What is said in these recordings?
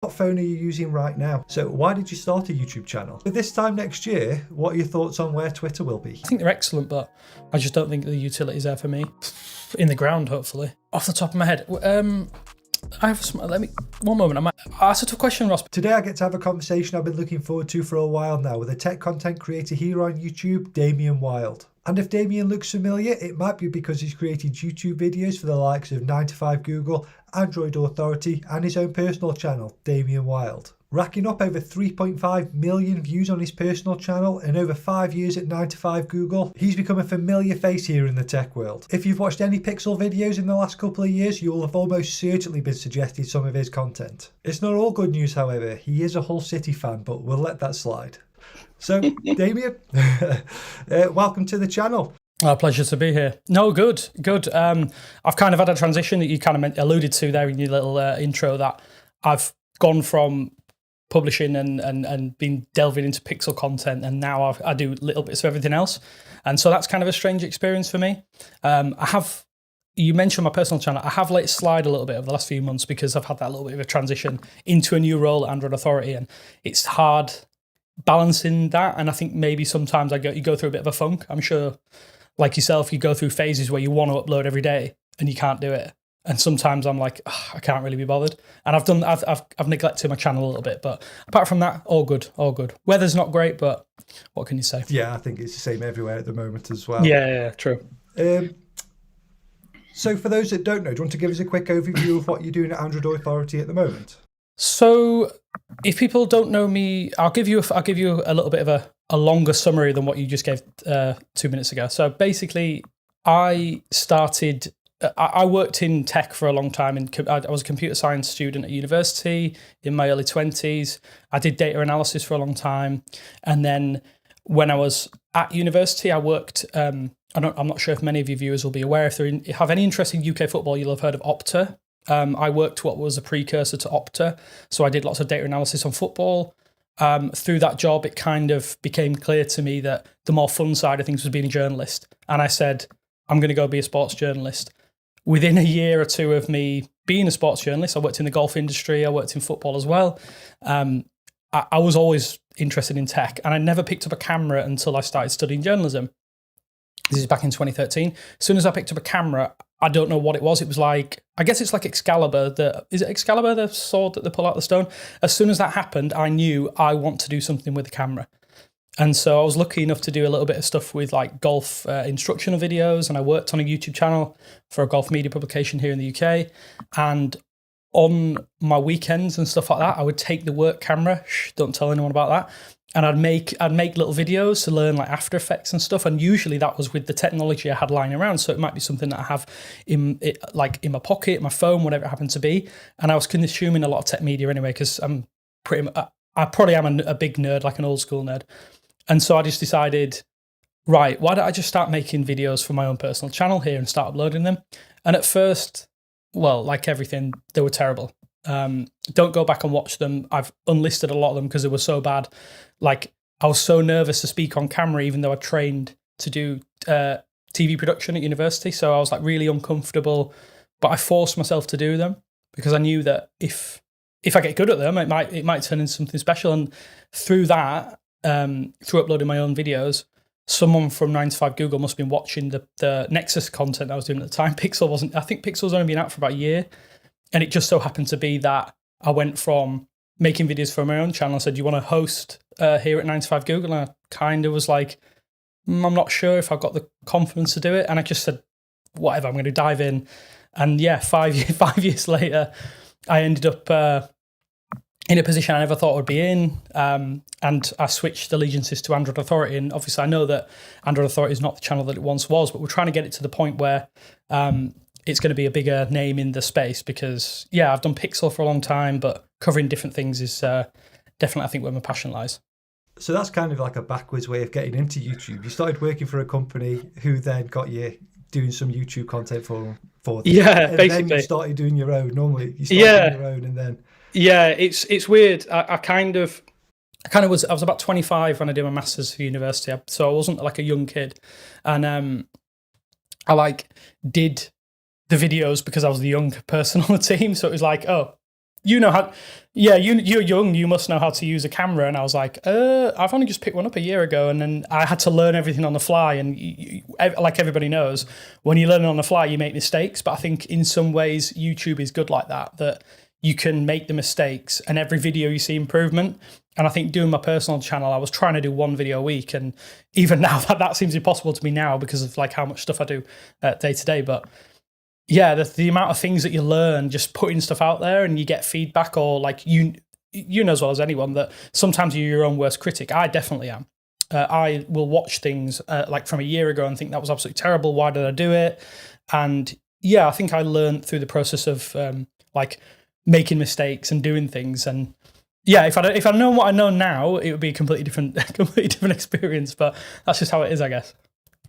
What phone are you using right now? So why did you start a YouTube channel? But this time next year, what are your thoughts on where Twitter will be? I think they're excellent, but I just don't think the utility's there for me. In the ground, hopefully. Off the top of my head. I have some, let me, one moment, that's a tough question, Ross. Today I get to have a conversation I've been looking forward to for a while now with a tech content creator here on YouTube, Damien Wilde. And if Damien looks familiar, it might be because he's created YouTube videos for the likes of 9to5 Google, Android Authority, and his own personal channel, Damien Wilde. Racking up over 3.5 million views on his personal channel and over 5 years at 9to5 Google, he's become a familiar face here in the tech world. If you've watched any Pixel videos in the last couple of years, you will have almost certainly been suggested some of his content. It's not all good news, however. He is a Hull City fan, but we'll let that slide. So, Damien, welcome to the channel. Pleasure to be here. No, good. I've kind of had a transition that you kind of alluded to there in your little intro, that I've gone from publishing and been delving into Pixel content, and now I do little bits of everything else. And so that's kind of a strange experience for me. You mentioned my personal channel. I have let it slide a little bit over the last few months because I've had that little bit of a transition into a new role at Android Authority, and it's hard balancing that. And I think maybe sometimes you go through a bit of a funk. I'm sure, like yourself, you go through phases where you want to upload every day and you can't do it. And sometimes I'm like, I can't really be bothered. And I've neglected my channel a little bit, but apart from that, all good. Weather's not great, but what can you say? Yeah, I think it's the same everywhere at the moment as well. Yeah, true. So for those that don't know, do you want to give us a quick overview of what you're doing at Android Authority at the moment? So if people don't know me, I'll give you a little bit of a longer summary than what you just gave 2 minutes ago. So basically, I worked in tech for a long time. I was a computer science student at university in my early 20s. I did data analysis for a long time. And then when I was at university, I worked, I'm not sure if many of your viewers will be aware, if they have any interest in UK football, you'll have heard of Opta. I worked what was a precursor to Opta. So I did lots of data analysis on football. Through that job, it kind of became clear to me that the more fun side of things was being a journalist. And I said, I'm going to go be a sports journalist. Within a year or two of me being a sports journalist, I worked in the golf industry, I worked in football as well. I was always interested in tech, and I never picked up a camera until I started studying journalism. This is back in 2013. As soon as I picked up a camera, I don't know what it was. It was like, I guess it's like Excalibur. Is it Excalibur, the sword that they pull out the stone? As soon as that happened, I knew I want to do something with the camera. And so I was lucky enough to do a little bit of stuff with like golf instructional videos, and I worked on a YouTube channel for a golf media publication here in the UK. And on my weekends and stuff like that, I would take the work camera, don't tell anyone about that, and I'd make little videos to learn like After Effects and stuff. And usually that was with the technology I had lying around. So it might be something that I have in my pocket, my phone, whatever it happened to be. And I was consuming a lot of tech media anyway, because I probably am a big nerd, like an old school nerd. And so I just decided, right, why don't I just start making videos for my own personal channel here and start uploading them? And at first, well, like everything, they were terrible. Don't go back and watch them. I've unlisted a lot of them because they were so bad. Like, I was so nervous to speak on camera, even though I trained to do TV production at university. So I was like really uncomfortable, but I forced myself to do them because I knew that if I get good at them, it might turn into something special. And through that, through uploading my own videos, someone from 9to5 Google must have been watching the Nexus content I was doing at the time. I think Pixel's only been out for about a year. And it just so happened to be that I went from making videos for my own channel. I said, do you want to host here at 9to5 Google? And I kind of was like, I'm not sure if I've got the confidence to do it. And I just said, whatever, I'm going to dive in. And yeah, 5 years later, I ended up in a position I never thought I would be in, and I switched allegiances to Android Authority. And obviously I know that Android Authority is not the channel that it once was, but we're trying to get it to the point where it's going to be a bigger name in the space, because, yeah, I've done Pixel for a long time, but covering different things is definitely, I think, where my passion lies. So that's kind of like a backwards way of getting into YouTube. You started working for a company who then got you doing some YouTube content for them. Yeah, and basically. Then you started doing your own. Normally, you started doing your own and then... Yeah, it's weird. I was about 25 when I did my master's for university, so I wasn't like a young kid, and I like did the videos because I was the young person on the team. So it was like, oh, you know how, yeah, you're young, you must know how to use a camera. And I was like, I've only just picked one up a year ago. And then I had to learn everything on the fly. And like everybody knows, when you learn on the fly, you make mistakes. But I think in some ways, YouTube is good like that you can make the mistakes and every video you see improvement. And I think doing my personal channel, I was trying to do one video a week. And even now that seems impossible to me now because of like how much stuff I do day to day. But yeah, the amount of things that you learn just putting stuff out there and you get feedback, or like you know as well as anyone that sometimes you're your own worst critic. I definitely am. I will watch things like from a year ago and think that was absolutely terrible. Why did I do it? And yeah, I think I learned through the process of like making mistakes and doing things. And yeah, if I'd known what I know now, it would be a completely different experience. But that's just how it is, I guess.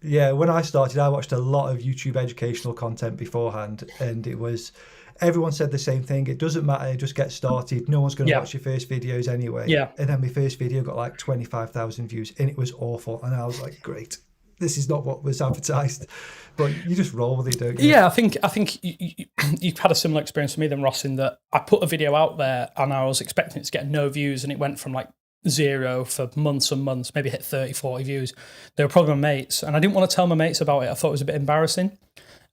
Yeah, when I started, I watched a lot of YouTube educational content beforehand, and it was everyone said the same thing. It doesn't matter, just get started. No one's going to watch your first videos anyway. Yeah. And then my first video got like 25,000 views, and it was awful. And I was like, great, this is not what was advertised. But you just roll with it, don't you? Yeah, I think you've had a similar experience for me than Ross in that I put a video out there and I was expecting it to get no views, and it went from like 0 for months and months, maybe hit 30, 40 views. They were probably my mates, and I didn't want to tell my mates about it. I thought it was a bit embarrassing.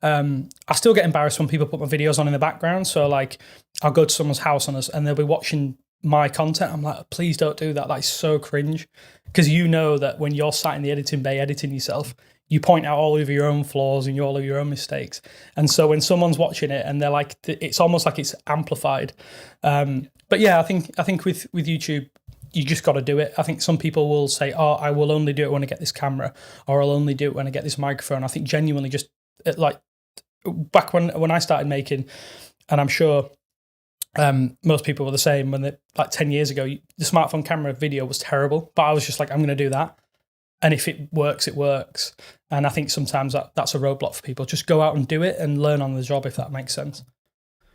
I still get embarrassed when people put my videos on in the background. So like I'll go to someone's house and they'll be watching my content. I'm like, please don't do that. That is so cringe. Because you know that when you're sat in the editing bay editing yourself, you point out all of your own flaws and all of your own mistakes. And so when someone's watching it and they're like, it's almost like it's amplified. But yeah, I think with YouTube, you just got to do it. I think some people will say, oh, I will only do it when I get this camera, or I'll only do it when I get this microphone. I think genuinely just like back when I started making, and I'm sure most people were the same when like 10 years ago, the smartphone camera video was terrible, but I was just like, I'm going to do that. And if it works, it works. And I think sometimes that's a roadblock for people. Just go out and do it and learn on the job, if that makes sense.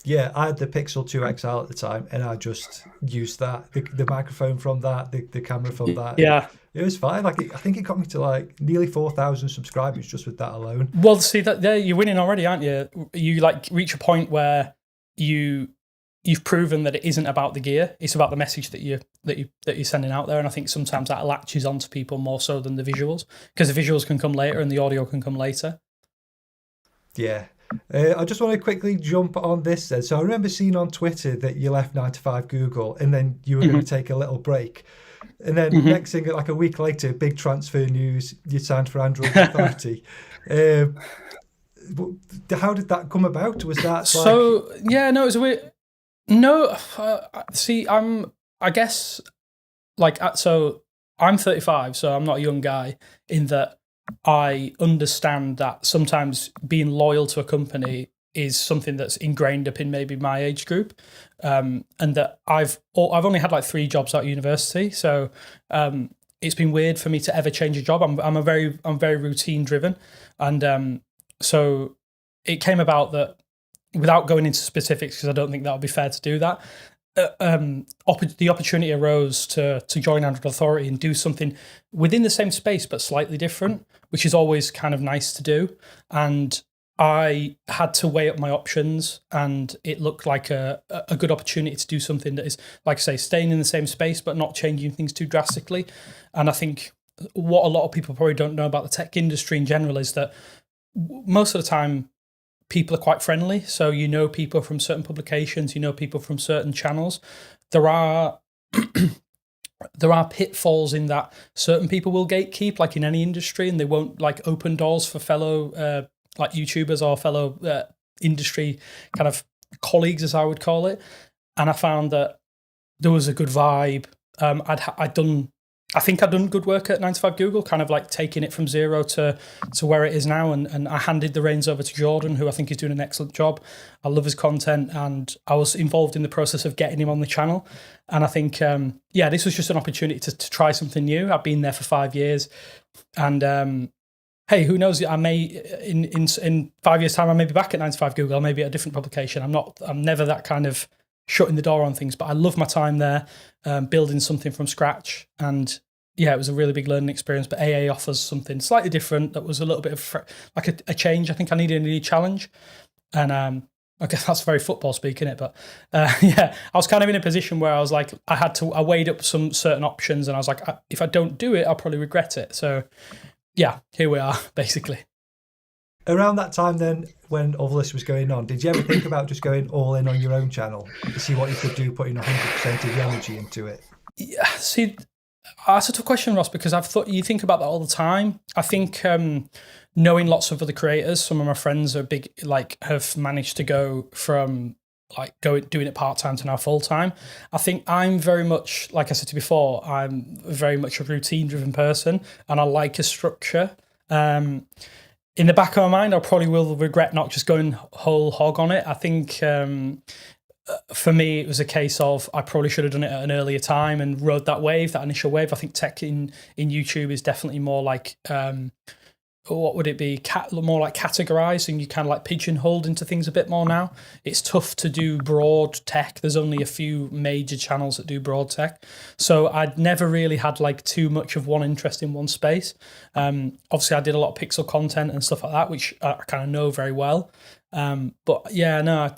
Yeah, I had the Pixel 2 XL at the time, and I just used that, the microphone from that, the camera from that. Yeah. It was fine. Like I think it got me to like nearly 4,000 subscribers just with that alone. Well, see, that there you're winning already, aren't you? You like reach a point where you've proven that it isn't about the gear; it's about the message that you're sending out there. And I think sometimes that latches onto people more so than the visuals, because the visuals can come later and the audio can come later. Yeah. I just want to quickly jump on this then. So I remember seeing on Twitter that you left 9 to 5 Google and then you were going to take a little break. And then next thing, like a week later, big transfer news, you signed for Android Authority. How did that come about? Was that so like... Yeah, no, it was a weird... No, see, I guess, like, so I'm 35, so I'm not a young guy in that I understand that sometimes being loyal to a company is something that's ingrained up in maybe my age group, and that I've only had like 3 jobs out of university, so it's been weird for me to ever change a job. I'm very routine driven, and so it came about that, without going into specifics because I don't think that would be fair to do that. The opportunity arose to join Android Authority and do something within the same space but slightly different, which is always kind of nice to do. And I had to weigh up my options, and it looked like a good opportunity to do something that is, like I say, staying in the same space but not changing things too drastically. And I think what a lot of people probably don't know about the tech industry in general is that most of the time people are quite friendly. So you know people from certain publications, you know people from certain channels. There are pitfalls in that certain people will gatekeep, like in any industry, and they won't like open doors for fellow like YouTubers or fellow industry kind of colleagues, as I would call it. And I found that there was a good vibe. I think I'd done good work at 9 to 5 Google, kind of like taking it from 0 to where it is now. And I handed the reins over to Jordan, who I think is doing an excellent job. I love his content, and I was involved in the process of getting him on the channel. And I think, this was just an opportunity to try something new. I've been there for 5 years, and hey, who knows? I may in 5 years' time, I may be back at 9 to 5 Google. I may be at a different publication. I'm never that kind of shutting the door on things, but I love my time there, building something from scratch. And yeah, it was a really big learning experience. But AA offers something slightly different that was a little bit of like a change. I think I needed a new challenge, and Okay, that's very football speak, isn't it? But yeah, I was kind of in a position where I was like, I weighed up some certain options, and I was like, if I don't do it, I'll probably regret it. So yeah, here we are, basically. Around that time then, when all this was going on, did you ever think about just going all in on your own channel to see what you could do, putting 100% of your energy into it? Yeah, see, that's a tough question, Ross, because you think about that all the time. I think knowing lots of other creators, some of my friends are big, like have managed to go from like doing it part-time to now full-time. I think I'm very much, like I said to you before, I'm very much a routine-driven person, and I like a structure. In the back of my mind, I probably will regret not just going whole hog on it. I think for me, it was a case of I probably should have done it at an earlier time and rode that wave, that initial wave. I think tech in YouTube is definitely more like, what would it be? More like categorized, and you kind of like pigeonholed into things a bit more now. It's tough to do broad tech. There's only a few major channels that do broad tech. So I'd never really had like too much of one interest in one space. Obviously I did a lot of pixel content and stuff like that, which I kind of know very well. But yeah, no,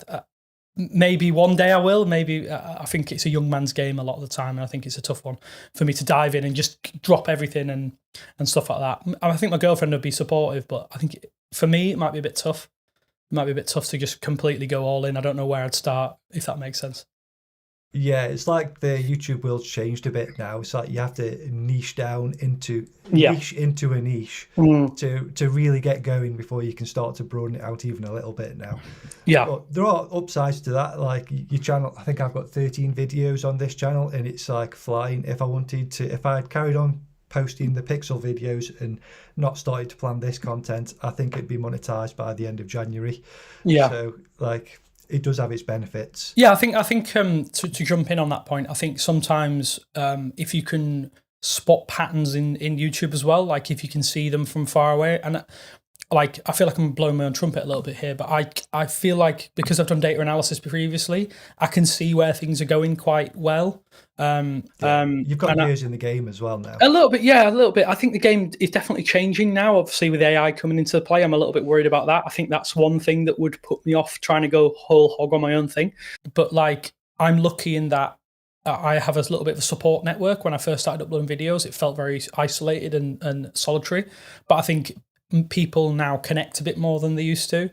maybe one day I will. Maybe I think it's a young man's game a lot of the time, and I think it's a tough one for me to dive in and just drop everything and stuff like that. I think my girlfriend would be supportive, but I think for me it might be a bit tough. It might be a bit tough to just completely go all in. I don't know where I'd start, if that makes sense. Yeah, it's like the YouTube world's changed a bit now. It's like you have to niche into a niche to really get going before you can start to broaden it out even a little bit now. Yeah. But there are upsides to that. Like your channel, I think I've got 13 videos on this channel, and it's like flying. If I had carried on posting the pixel videos and not started to plan this content, I think it'd be monetized by the end of January. Yeah. So like, it does have its benefits. Yeah, I think to jump in on that point, I think sometimes if you can spot patterns in YouTube as well, like if you can see them from far away, and like I feel like I'm blowing my own trumpet a little bit here, but I feel like because I've done data analysis previously, I can see where things are going quite well. You've got years in the game as well now. A little bit, yeah, a little bit. I think the game is definitely changing now. Obviously, with AI coming into play, I'm a little bit worried about that. I think that's one thing that would put me off trying to go whole hog on my own thing. But like, I'm lucky in that I have a little bit of a support network. When I first started uploading videos, it felt very isolated and solitary. But I think people now connect a bit more than they used to.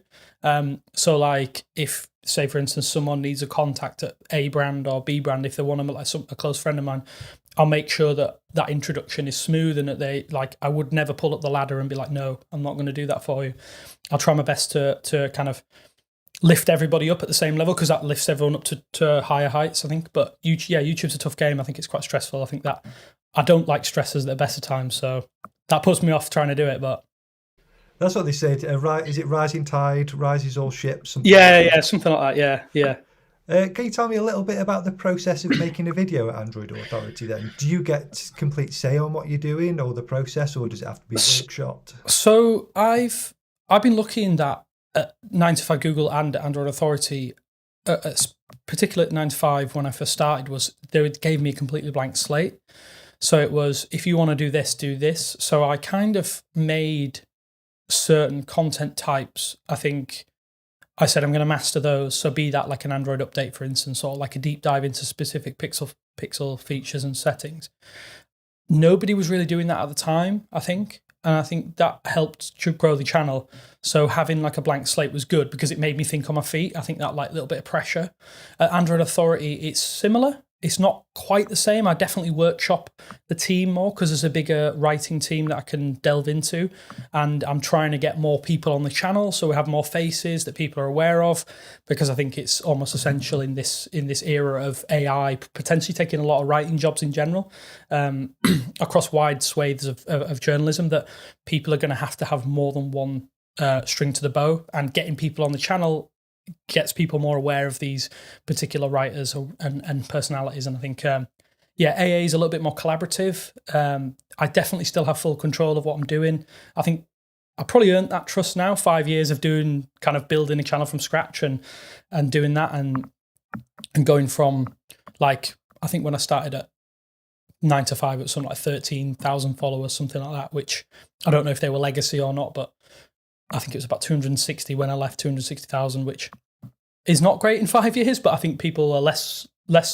So like if, say for instance, someone needs a contact at A brand or B brand, if they want to, like a close friend of mine, I'll make sure that that introduction is smooth and that they like, I would never pull up the ladder and be like, no, I'm not going to do that for you. I'll try my best to kind of lift everybody up at the same level, because that lifts everyone up to higher heights, I think. But YouTube's a tough game. I think it's quite stressful. I think that I don't like stressors at the best of times, so that puts me off trying to do it. But that's what they said. Is it rising tide rises all ships? Yeah, something like that. Yeah. Can you tell me a little bit about the process of making a video at Android Authority then? Do you get complete say on what you're doing or the process, or does it have to be workshopped? So I've been lucky in that at 9to5 Google and at Android Authority, particularly at 9to5 when I first started, was they gave me a completely blank slate. So it was, if you want to do this, do this. So I kind of made certain content types. I think I said I'm going to master those. So be that like an Android update, for instance, or like a deep dive into specific pixel features and settings. Nobody was really doing that at the time, I think. And I think that helped to grow the channel. So having like a blank slate was good because it made me think on my feet. I think that like little bit of pressure. At Android Authority, it's similar. It's not quite the same. I definitely workshop the team more because there's a bigger writing team that I can delve into. And I'm trying to get more people on the channel so we have more faces that people are aware of, because I think it's almost essential in this era of AI potentially taking a lot of writing jobs in general across wide swathes of journalism, that people are going to have more than one string to the bow, and getting people on the channel gets people more aware of these particular writers and personalities. And I think, AA is a little bit more collaborative. I definitely still have full control of what I'm doing. I think I probably earned that trust now, 5 years of doing kind of building a channel from scratch and doing that and going from like, I think when I started at 9to5, it was something like 13,000 followers, something like that, which I don't know if they were legacy or not, but I think it was about 260 when I left, 260,000, which is not great in 5 years, but I think people are less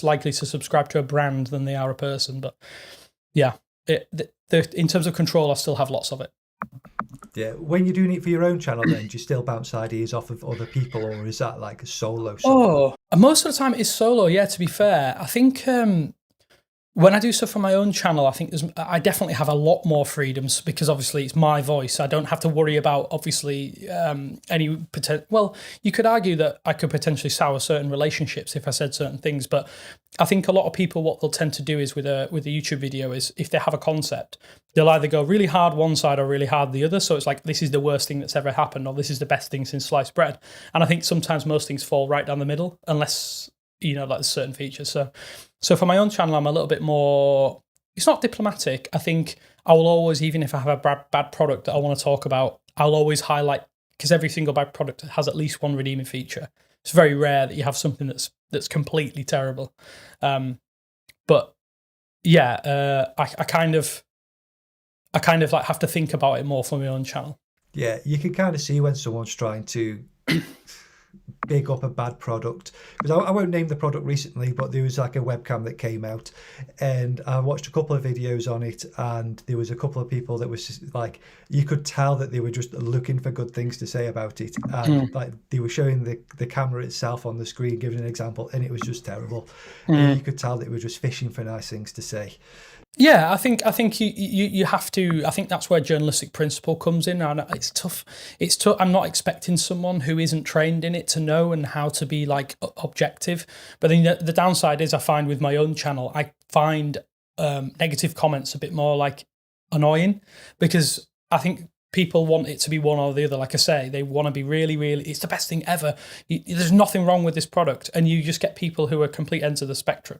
likely to subscribe to a brand than they are a person. But yeah, in terms of control, I still have lots of it. Yeah, when you're doing it for your own channel, then do you still bounce ideas off of other people, or is that like a solo? Oh, most of the time it's solo. Yeah, to be fair, I think when I do stuff on my own channel, I think I definitely have a lot more freedoms because obviously it's my voice. I don't have to worry about obviously any potential. Well, you could argue that I could potentially sour certain relationships if I said certain things, but I think a lot of people, what they'll tend to do is with a YouTube video is if they have a concept, they'll either go really hard one side or really hard the other. So it's like, this is the worst thing that's ever happened, or this is the best thing since sliced bread. And I think sometimes most things fall right down the middle, unless, you know, like certain features. So for my own channel, I'm a little bit more, it's not diplomatic. I think I will always, even if I have a bad product that I want to talk about, I'll always highlight, because every single bad product has at least one redeeming feature. It's very rare that you have something that's completely terrible. But yeah, I kind of like have to think about it more for my own channel. Yeah, you can kind of see when someone's trying to big up a bad product, because I won't name the product recently, but there was like a webcam that came out and I watched a couple of videos on it, and there was a couple of people that was just like, you could tell that they were just looking for good things to say about it, and like they were showing the camera itself on the screen giving an example, and it was just terrible. And you could tell that they were just fishing for nice things to say. Yeah, I think you have to. I think that's where journalistic principle comes in. And it's tough. It's tough. I'm not expecting someone who isn't trained in it to know and how to be like objective. But then the downside is, I find with my own channel, I find negative comments a bit more like annoying, because I think people want it to be one or the other. Like I say, they want to be really, really, it's the best thing ever. There's nothing wrong with this product. And you just get people who are complete ends of the spectrum.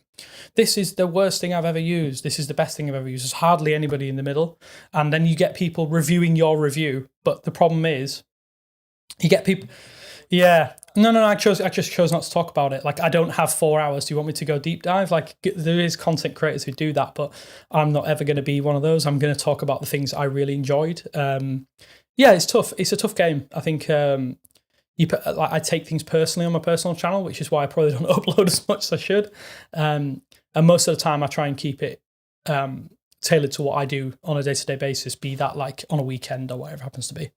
This is the worst thing I've ever used. This is the best thing I've ever used. There's hardly anybody in the middle. And then you get people reviewing your review. But the problem is, you get people, yeah. No, I just chose not to talk about it. Like, I don't have 4 hours. Do you want me to go deep dive? Like, there is content creators who do that, but I'm not ever going to be one of those. I'm going to talk about the things I really enjoyed. Yeah, it's tough. It's a tough game. I think I take things personally on my personal channel, which is why I probably don't upload as much as I should. And most of the time I try and keep it tailored to what I do on a day-to-day basis, be that like on a weekend or whatever it happens to be.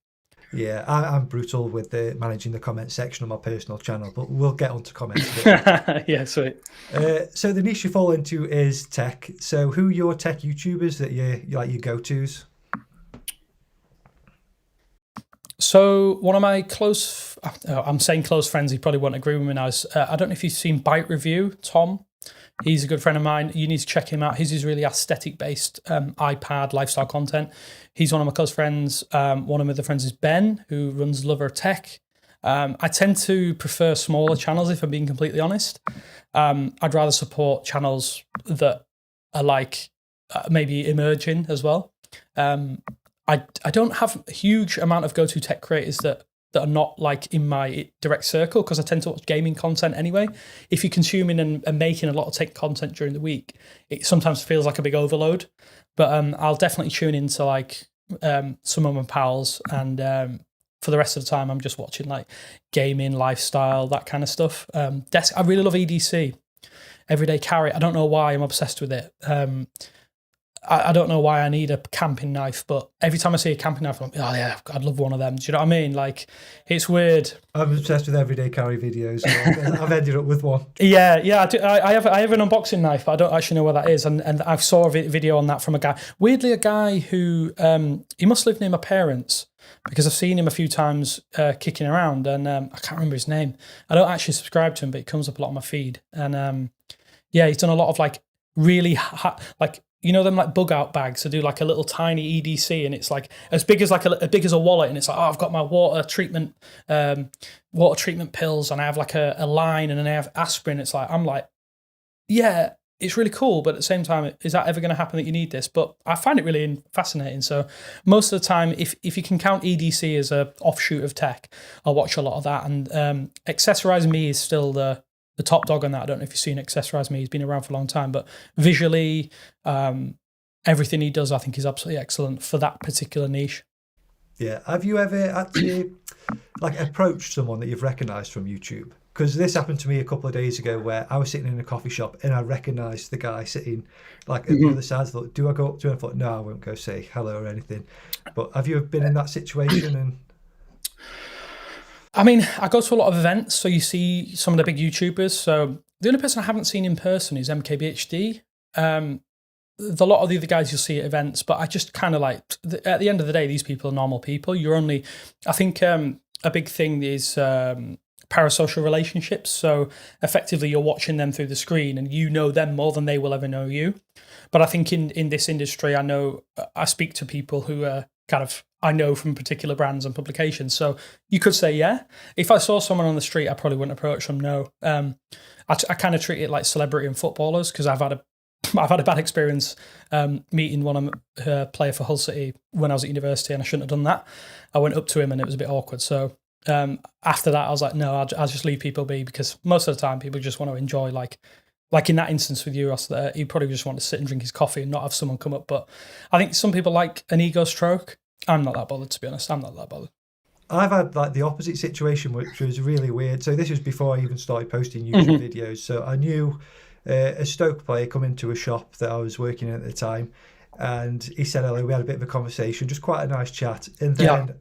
Yeah, I'm brutal with managing the comment section on my personal channel, but we'll get onto comments. Yeah, sweet. So the niche you fall into is tech. So who are your tech YouTubers that you like, your go-tos? So one of my close, I'm saying close friends, he probably won't agree with me now. I don't know if you've seen Bite Review, Tom. He's a good friend of mine. You need to check him out. His is really aesthetic-based iPad lifestyle content. He's one of my close friends. One of my other friends is Ben, who runs Lover Tech. I tend to prefer smaller channels, if I'm being completely honest. I'd rather support channels that are like maybe emerging as well. I don't have a huge amount of go-to tech creators that are not like in my direct circle, because I tend to watch gaming content anyway. If you're consuming and making a lot of tech content during the week, it sometimes feels like a big overload. But I'll definitely tune into like some of my pals, and for the rest of the time, I'm just watching like gaming, lifestyle, that kind of stuff. I really love EDC, Everyday Carry. I don't know why I'm obsessed with it. I don't know why I need a camping knife, but every time I see a camping knife, I'm like, oh yeah, I'd love one of them. Do you know what I mean? Like, it's weird. I'm obsessed with Everyday Carry videos. I've ended up with one. Yeah, I do. I have an unboxing knife, but I don't actually know where that is. And I saw a video on that from a guy. Weirdly, a guy who, he must live near my parents, because I've seen him a few times kicking around, and I can't remember his name. I don't actually subscribe to him, but it comes up a lot on my feed. And yeah, he's done a lot of like really like, you know them like bug out bags. I do like a little tiny EDC, and it's like as big as a wallet, and it's like, oh, I've got my water treatment pills, and I have like a line, and then I have aspirin. It's like, I'm like, yeah, it's really cool, but at the same time, is that ever going to happen that you need this? But I find it really fascinating. So most of the time, if you can count EDC as a offshoot of tech, I'll watch a lot of that. And Accessorize Me is still the top dog on that. I don't know if you've seen Accessorize Me. He's been around for a long time, but visually, everything he does, I think, is absolutely excellent for that particular niche. Yeah. Have you ever actually like approached someone that you've recognised from YouTube? because this happened to me a couple of days ago where I was sitting in a coffee shop and I recognised the guy sitting like at the other side. I thought, do I go up to him? I thought, no, I won't go say hello or anything. But have you been in that situation? And I mean, I go to a lot of events, so you see some of the big YouTubers. So the only person I haven't seen in person is MKBHD. A lot of the other guys you'll see at events, but I just kind of like, at the end of the day, these people are normal people. You're only, I think a big thing is parasocial relationships. So effectively you're watching them through the screen and you know them more than they will ever know you. But I think in this industry, I speak to people who are kind of, I know from particular brands and publications. So you could say, yeah. If I saw someone on the street, I probably wouldn't approach them, no. I kind of treat it like celebrity and footballers, because I've had a bad experience meeting one player for Hull City when I was at university, and I shouldn't have done that. I went up to him and it was a bit awkward. So after that, I was like, no, I'll just leave people be, because most of the time people just want to enjoy, like in that instance with you, Ross, that he'd probably just want to sit and drink his coffee and not have someone come up. But I think some people like an ego stroke. I'm not that bothered, to be honest. I'm not that bothered. I've had like the opposite situation, which was really weird. So this was before I even started posting YouTube videos. So I knew a Stoke player come into a shop that I was working in at the time, and he said hello. We had a bit of a conversation, just quite a nice chat. And then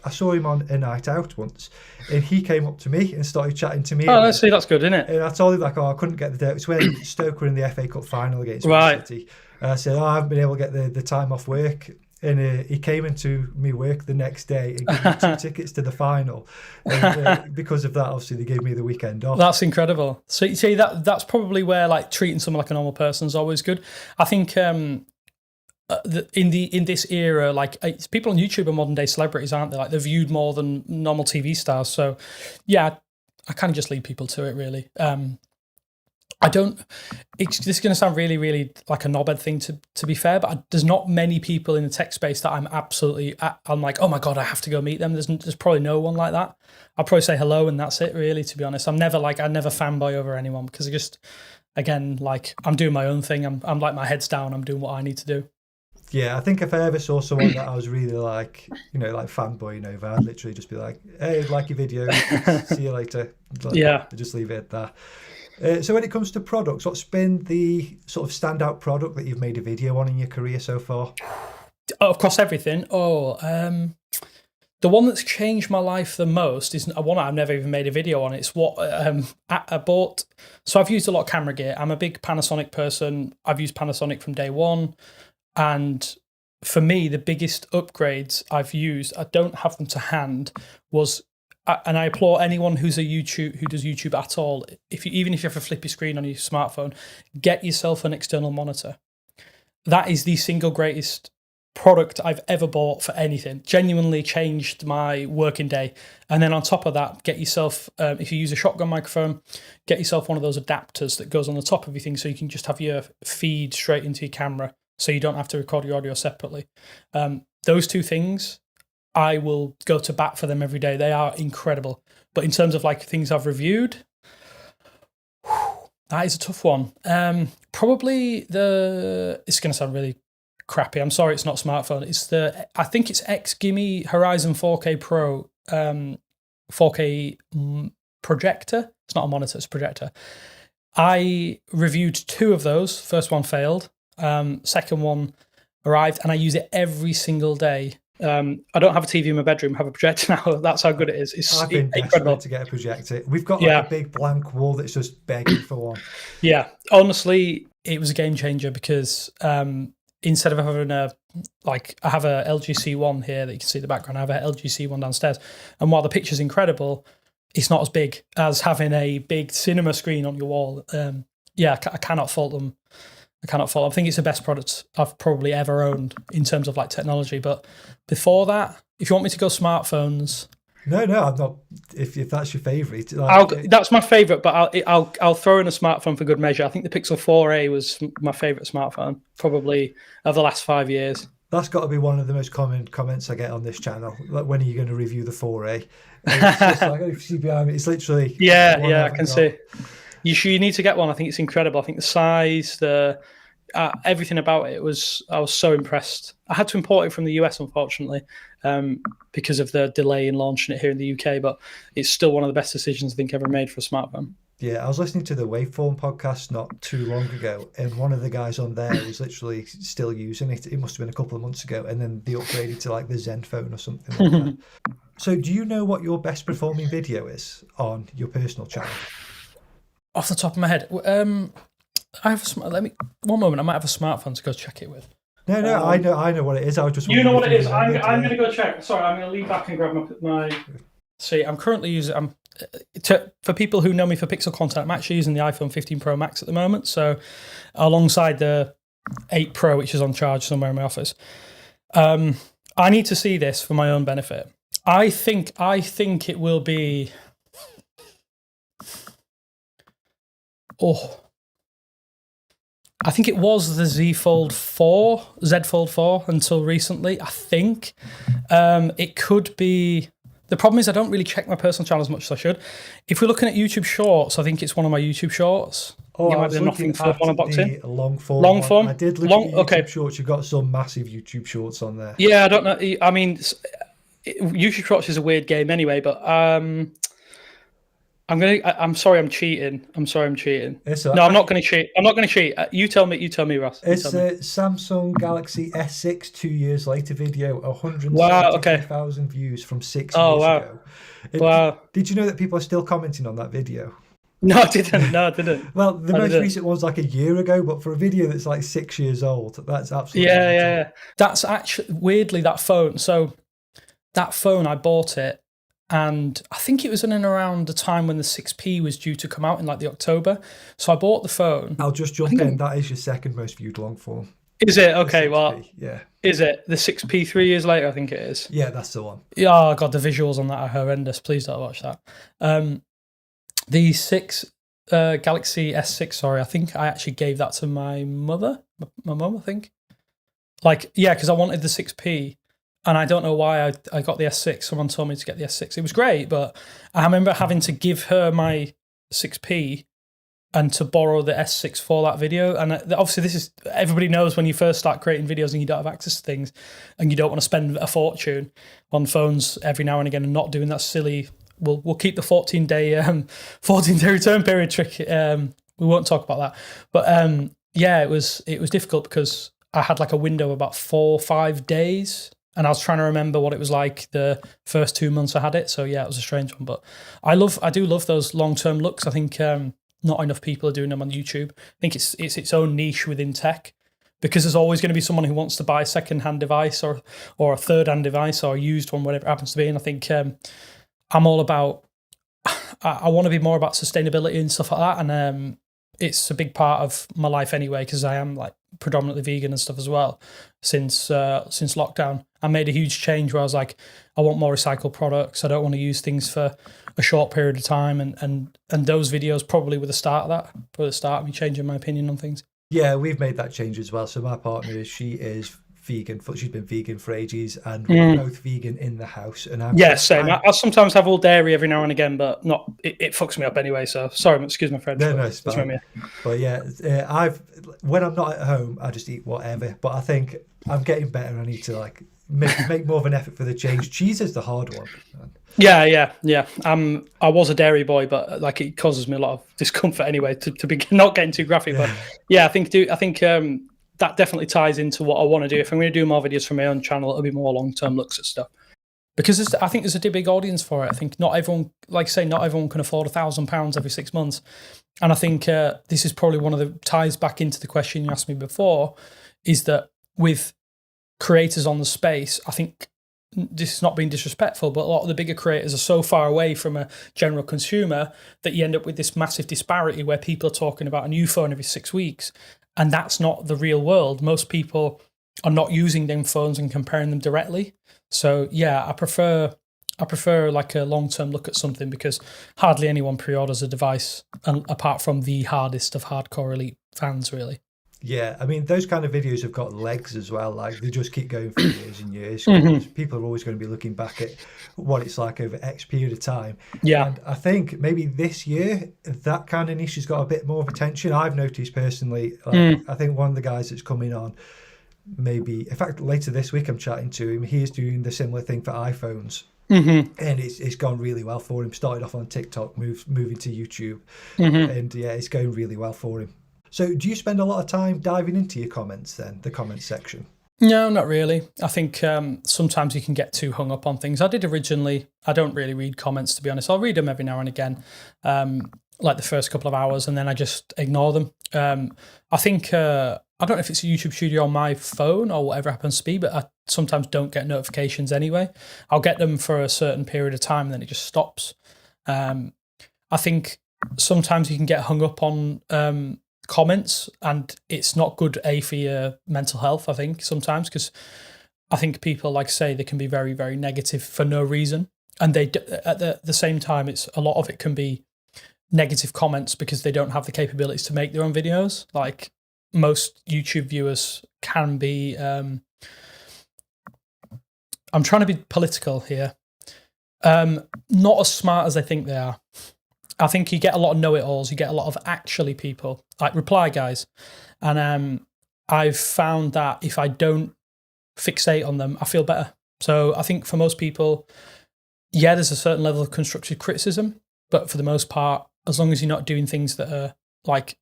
I saw him on a night out once, and he came up to me and started chatting to me. Oh, let's see, that's good, isn't it? And I told him like, I couldn't get the day. It's when Stoke were in the FA Cup final against Man City. And I said, I haven't been able to get the time off work. And he came into me work the next day and gave me 2 tickets to the final. And because of that, obviously, they gave me the weekend off. That's incredible. So you see, that's probably where like treating someone like a normal person is always good. I think in this era, like people on YouTube are modern day celebrities, aren't they? Like they're viewed more than normal TV stars. So yeah, I kind of just leave people to it, really. This is going to sound really, really like a knobhead thing to be fair, but there's not many people in the tech space that I'm like, oh my God, I have to go meet them. There's probably no one like that. I'll probably say hello and that's it, really, to be honest. I never fanboy over anyone, because I just, again, like I'm doing my own thing. I'm like, my head's down. I'm doing what I need to do. Yeah, I think if I ever saw someone that I was really like, like fanboying over, I'd literally just be like, hey, like your video, see you later. Just leave it at that. So when it comes to products, what's been the sort of standout product that you've made a video on in your career so far? Across everything? The one that's changed my life the most is one I've never even made a video on. It's what I bought. So I've used a lot of camera gear. I'm a big Panasonic person. I've used Panasonic from day one. And for me, the biggest upgrades I've used, I don't have them to hand, was, and I applaud anyone who does YouTube at all, even if you have a flippy screen on your smartphone, get yourself an external monitor. That is the single greatest product I've ever bought for anything. Genuinely changed my working day. And then on top of that, get yourself, if you use a shotgun microphone, get yourself one of those adapters that goes on the top of your thing, so you can just have your feed straight into your camera, so you don't have to record your audio separately. Those two things, I will go to bat for them every day. They are incredible. But in terms of like things I've reviewed, that is a tough one. Probably it's going to sound really crappy. I'm sorry, it's not a smartphone. I think it's Gimme Horizon 4K Pro 4K projector. It's not a monitor, it's a projector. I reviewed 2 of those. First one failed. Second one arrived, and I use it every single day. I don't have a TV in my bedroom, I have a projector now. That's how good it is. I've been desperate to get a projector. We've got like a big blank wall that's just begging for one. Yeah, honestly, it was a game changer, because instead of having I have a LG C1 here that you can see in the background. I have a LG C1 downstairs, and while the picture's incredible, it's not as big as having a big cinema screen on your wall. I cannot fault them. I think it's the best product I've probably ever owned in terms of like technology. But before that, if you want me to go smartphones, no, I'm not. If that's your favourite, that's my favourite. But I'll throw in a smartphone for good measure. I think the Pixel 4a was my favourite smartphone, probably of the last 5 years. That's got to be one of the most common comments I get on this channel. Like, when are you going to review the 4a? And it's just like, if you see behind me, it's literally I can see. You need to get one. I think it's incredible. I think the size, everything about it I was so impressed. I had to import it from the US, unfortunately, because of the delay in launching it here in the UK. But it's still one of the best decisions I think ever made for a smartphone. Yeah, I was listening to the Waveform podcast not too long ago, and one of the guys on there was literally still using it. It must have been a couple of months ago, and then they upgraded to like the Zen phone or something like that. So, do you know what your best performing video is on your personal channel? Off the top of my head, I have let me 1 moment. I might have a smartphone to go check it with. No, I know what it is. I was just you know what it is. I'm going to go check. Sorry, I'm going to lean back and grab my. See, I'm currently using. For people who know me for pixel content, I'm actually using the iPhone 15 Pro Max at the moment. So, alongside the 8 Pro, which is on charge somewhere in my office, I need to see this for my own benefit. I think it will be. I think it was the Z Fold 4 until recently. I think it could be. The problem is I don't really check my personal channel as much as I should. If we're looking at YouTube Shorts, I think it's one of my YouTube Shorts. Oh, it I might was be looking nothing for one unboxing. Long form. Long form. I did look at your YouTube Shorts. You've got some massive YouTube Shorts on there. Yeah, I don't know. I mean, YouTube Shorts is a weird game anyway, but I'm sorry, I'm cheating. I'm cheating. No, I'm not going to cheat. I'm not going to cheat. You tell me, Ross. It's a Samsung Galaxy S6 2 years later video, 170,000 views from 6 years ago. Did you know that people are still commenting on that video? No, I didn't. Well, the most recent one's like a year ago, but for a video that's like 6 years old, that's absolutely amazing. Yeah. That's actually weirdly that phone. So that phone, I bought it. And I think it was in and around the time when the 6P was due to come out in like the October. So I bought the phone. I'll just jump in. That is your second most viewed long form. Is it? Okay, well, yeah. Is it the 6P 3 years later? I think it is. Yeah, that's the one. Yeah, oh God, the visuals on that are horrendous. Please don't watch that. The Galaxy S6, sorry, I think I actually gave that to my mother. My mum, I think. Like, yeah, because I wanted the 6P. And I don't know why I got the S6. Someone told me to get the S6. It was great, but I remember having to give her my 6P and to borrow the S6 for that video. And obviously this is, everybody knows when you first start creating videos and you don't have access to things and you don't want to spend a fortune on phones every now and again and not doing that silly, we'll keep the 14-day return period trick. We won't talk about that. But yeah, it was difficult because I had like a window of about 4 or 5 days. And I was trying to remember what it was like the first 2 months I had it. So yeah, it was a strange one. But I do love those long-term looks. I think not enough people are doing them on YouTube. I think it's its own niche within tech because there's always going to be someone who wants to buy a second-hand device or a third-hand device or a used one, whatever it happens to be. And I think I'm all about, I want to be more about sustainability and stuff like that. And it's a big part of my life anyway because I am like predominantly vegan and stuff as well since lockdown. I made a huge change where I was like, I want more recycled products. I don't want to use things for a short period of time. And those videos probably were the start of that, for the start of me changing my opinion on things. Yeah, we've made that change as well. So my partner, she is vegan. She's been vegan for ages and we're both vegan in the house. And same. I sometimes have all dairy every now and again, but not. It fucks me up anyway. So sorry, excuse my French. No, it's fine. But yeah, when I'm not at home, I just eat whatever. But I think I'm getting better. I need to like make more of an effort for the change. Cheese is the hard one. Yeah. I was a dairy boy, but like it causes me a lot of discomfort anyway. To be not getting too graphic, but yeah, I think that definitely ties into what I want to do. If I'm going to do more videos for my own channel, it'll be more long-term looks at stuff. Because I think there's a big audience for it. I think not everyone, like I say, not everyone can afford £1,000 every 6 months. And I think this is probably one of the ties back into the question you asked me before, is that with creators on the space, I think this is not being disrespectful, but a lot of the bigger creators are so far away from a general consumer that you end up with this massive disparity where people are talking about a new phone every 6 weeks. And that's not the real world. Most people are not using them phones and comparing them directly. So yeah, I prefer like a long-term look at something because hardly anyone pre-orders a device apart from the hardest of hardcore elite fans, really. Yeah, I mean, those kind of videos have got legs as well. Like, they just keep going for years and years. 'Cause people are always going to be looking back at what it's like over X period of time. Yeah. And I think maybe this year, that kind of niche has got a bit more of attention. I've noticed personally, like, I think one of the guys that's coming on, maybe, in fact, later this week, I'm chatting to him. He's doing the similar thing for iPhones. And it's gone really well for him. Started off on TikTok, moving to YouTube. And yeah, it's going really well for him. So do you spend a lot of time diving into your comments then, the comments section? No, not really. I think sometimes you can get too hung up on things. I did originally. I don't really read comments, to be honest. I'll read them every now and again, like the first couple of hours, and then I just ignore them. I think, I don't know if it's a YouTube Studio on my phone or whatever happens to be, but I sometimes don't get notifications anyway. I'll get them for a certain period of time and then it just stops. I think sometimes you can get hung up on comments, and it's not good for your mental health, I think, sometimes, because I think people, like I say, they can be very, very negative for no reason, and they at the same time, it's a lot of it can be negative comments because they don't have the capabilities to make their own videos. Like, most YouTube viewers can be I'm trying to be political here, not as smart as they think they are. I think you get a lot of know-it-alls. You get a lot of actually people, like reply guys. And I've found that if I don't fixate on them, I feel better. So I think for most people, yeah, there's a certain level of constructive criticism. But for the most part, as long as you're not doing things that are like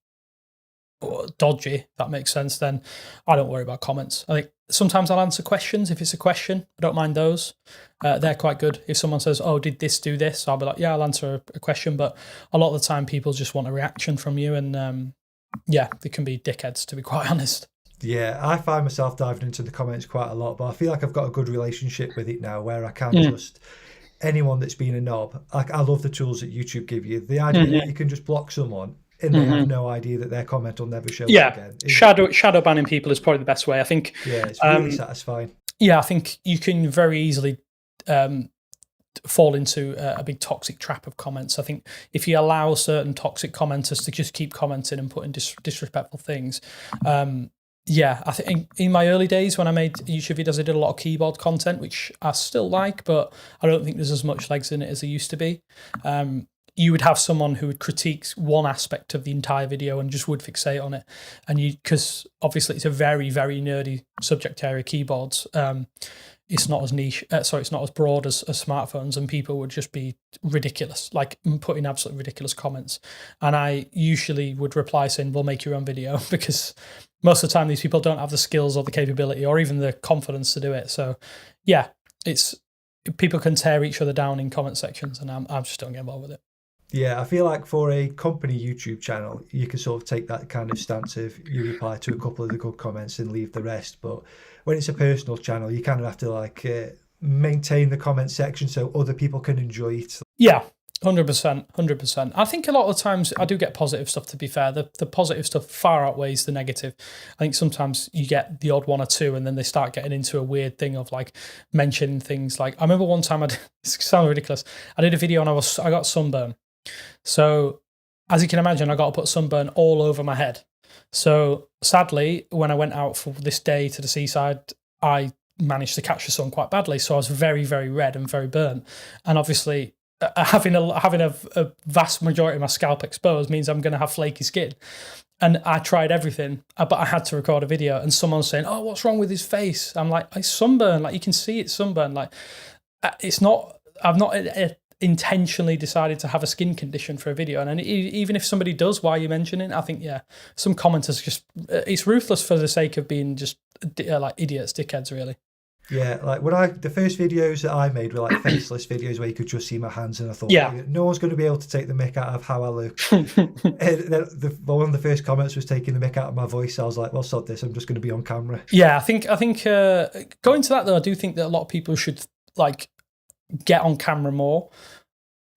dodgy, if that makes sense, then I don't worry about comments. I think sometimes I'll answer questions. If it's a question, I don't mind those. They're quite good. If someone says, oh, did this do this? I'll be like, yeah, I'll answer a question. But a lot of the time people just want a reaction from you. And yeah, they can be dickheads, to be quite honest. Yeah, I find myself diving into the comments quite a lot, but I feel like I've got a good relationship with it now where I can just, anyone that's been a knob, like, I love the tools that YouTube give you. The idea that you can just block someone and they have no idea that their comment will never show up again. Shadow banning people is probably the best way, I think. Yeah, it's really satisfying. Yeah, I think you can very easily fall into a big toxic trap of comments. I think if you allow certain toxic commenters to just keep commenting and putting disrespectful things, yeah, I think in my early days when I made YouTube videos, I did a lot of keyboard content, which I still like, but I don't think there's as much legs in it as there used to be. You would have someone who would critique one aspect of the entire video and just would fixate on it. And because obviously it's a very, very nerdy subject area, keyboards. It's not as niche, it's not as broad as smartphones, and people would just be ridiculous, like putting absolutely ridiculous comments. And I usually would reply saying, well, make your own video, because most of the time these people don't have the skills or the capability or even the confidence to do it. So yeah, people can tear each other down in comment sections, and I just don't get involved with it. Yeah, I feel like for a company YouTube channel, you can sort of take that kind of stance of you reply to a couple of the good comments and leave the rest. But when it's a personal channel, you kind of have to like maintain the comment section so other people can enjoy it. Yeah, 100%. I think a lot of the times I do get positive stuff, to be fair. The positive stuff far outweighs the negative. I think sometimes you get the odd one or two and then they start getting into a weird thing of like mentioning things like, I remember one time it sounds ridiculous. I did a video and I got sunburn. So as you can imagine, I got to put sunburn all over my head. So sadly, when I went out for this day to the seaside, I managed to catch the sun quite badly. So I was very, very red and very burnt. And obviously having a vast majority of my scalp exposed means I'm going to have flaky skin. And I tried everything, but I had to record a video, and someone's saying, oh, what's wrong with his face? I'm like, it's sunburn. Like, you can see it's sunburn. Like, it's not, I've not intentionally decided to have a skin condition for a video. And even if somebody does, why are you mentioning it? I think, yeah, some commenters just, it's ruthless for the sake of being just like idiots, dickheads, really. Yeah, like the first videos that I made were like faceless videos where you could just see my hands, and I thought, no one's going to be able to take the mick out of how I look. And then one of the first comments was taking the mick out of my voice. I was like, well, sod this, I'm just going to be on camera. Yeah, I think going to that though, I do think that a lot of people should like get on camera more.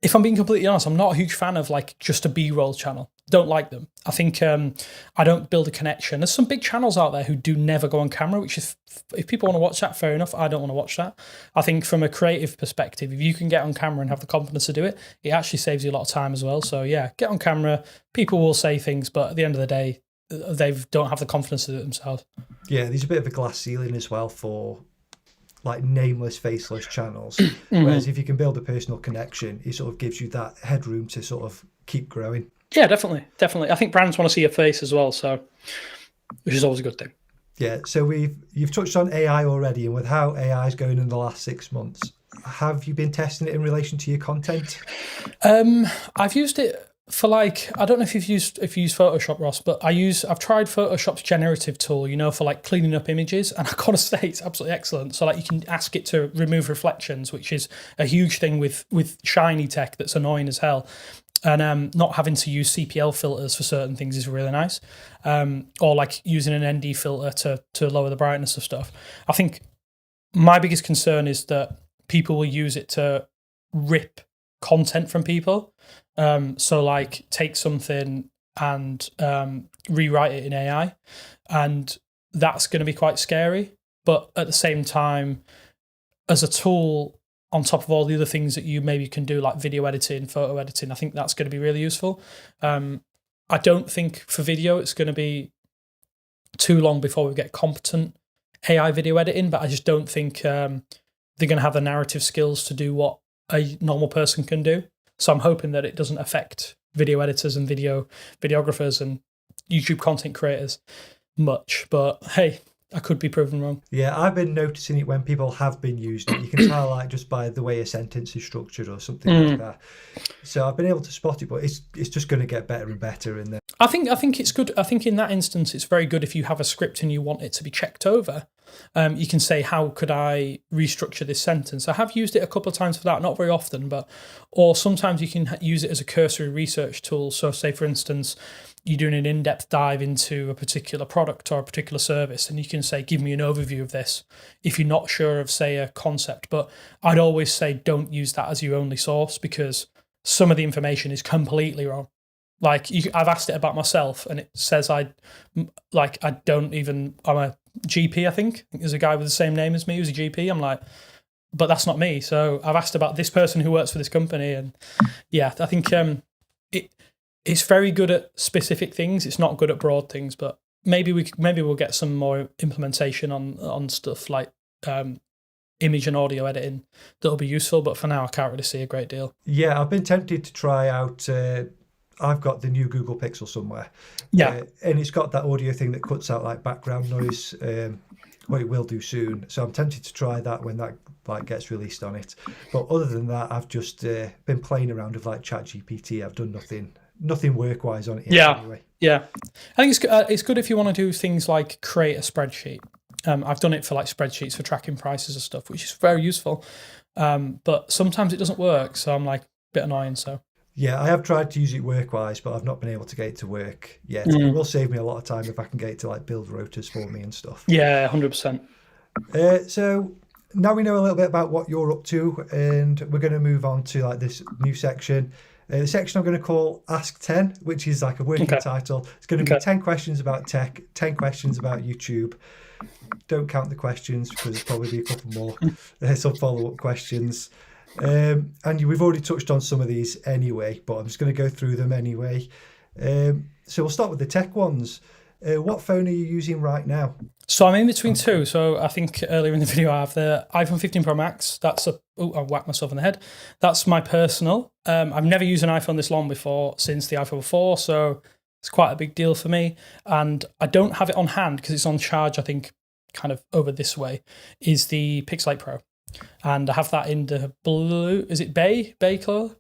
If I'm being completely honest, I'm not a huge fan of like just a B-roll channel. Don't like them. I think I don't build a connection. There's some big channels out there who do never go on camera, which is, if people want to watch that, fair enough. I don't want to watch that. I think from a creative perspective, if you can get on camera and have the confidence to do it, it actually saves you a lot of time as well. So yeah, get on camera. People will say things, but at the end of the day, they don't have the confidence to do it themselves. Yeah, there's a bit of a glass ceiling as well for like nameless, faceless channels. Whereas if you can build a personal connection, it sort of gives you that headroom to sort of keep growing. Yeah, definitely. I think brands want to see your face as well, so which is always a good thing. Yeah, so you've touched on AI already, and with how AI is going in the last 6 months, have you been testing it in relation to your content? I've used it for like, I don't know if you use Photoshop, Ross, but I've tried Photoshop's generative tool, for like cleaning up images, and I gotta say it's absolutely excellent. So like you can ask it to remove reflections, which is a huge thing with shiny tech that's annoying as hell. And not having to use CPL filters for certain things is really nice. Or like using an ND filter to lower the brightness of stuff. I think my biggest concern is that people will use it to rip content from people. So like take something and rewrite it in AI. And that's going to be quite scary. But at the same time, as a tool, on top of all the other things that you maybe can do, like video editing, photo editing, I think that's going to be really useful. I don't think for video it's going to be too long before we get competent AI video editing, but I just don't think they're going to have the narrative skills to do what a normal person can do. So I'm hoping that it doesn't affect video editors and videographers and YouTube content creators much. But hey, I could be proven wrong. Yeah, I've been noticing it when people have been using it. You can tell like just by the way a sentence is structured or something like that. So I've been able to spot it, but it's just going to get better and better. And then I think it's good. I think in that instance, it's very good if you have a script and you want it to be checked over. You can say, how could I restructure this sentence? I have used it a couple of times for that, not very often, or sometimes you can use it as a cursory research tool. So say, for instance, you're doing an in-depth dive into a particular product or a particular service, and you can say, give me an overview of this if you're not sure of, say, a concept. But I'd always say don't use that as your only source, because some of the information is completely wrong. Like I've asked it about myself, and it says I'm a GP, I think. There's a guy with the same name as me who's a GP. I'm like, but that's not me. So I've asked about this person who works for this company, and yeah, I think it's very good at specific things. It's not good at broad things, but maybe we'll get some more implementation on stuff like image and audio editing that'll be useful. But for now, I can't really see a great deal. Yeah, I've been tempted to try out. I've got the new Google Pixel somewhere. Yeah, and it's got that audio thing that cuts out like background noise. Well, it will do soon. So I'm tempted to try that when that like gets released on it. But other than that, I've just been playing around with like ChatGPT. I've done nothing work-wise on it yet, anyway. Yeah. I think it's good if you want to do things like create a spreadsheet. I've done it for like spreadsheets for tracking prices and stuff, which is very useful. But sometimes it doesn't work, so I'm like a bit annoying. So yeah, I have tried to use it work-wise, but I've not been able to get it to work yet. It will save me a lot of time if I can get it to like build rotors for me and stuff. Yeah, 100%. So now we know a little bit about what you're up to, and we're going to move on to like this new section. The section I'm going to call Ask 10, which is like a working title. It's going to be 10 questions about tech, 10 questions about YouTube. Don't count the questions because there's probably be a couple more. There's some follow-up questions. And we've already touched on some of these anyway, but I'm just going to go through them anyway. So we'll start with the tech ones. What phone are you using right now? So I'm in between two. So I think earlier in the video I have the iPhone 15 Pro Max. I whacked myself in the head. That's my personal. I've never used an iPhone this long before since the iPhone 4, so it's quite a big deal for me. And I don't have it on hand because it's on charge, I think, kind of over this way, is the Pixel 8 Pro. And I have that in the blue, is it bay color?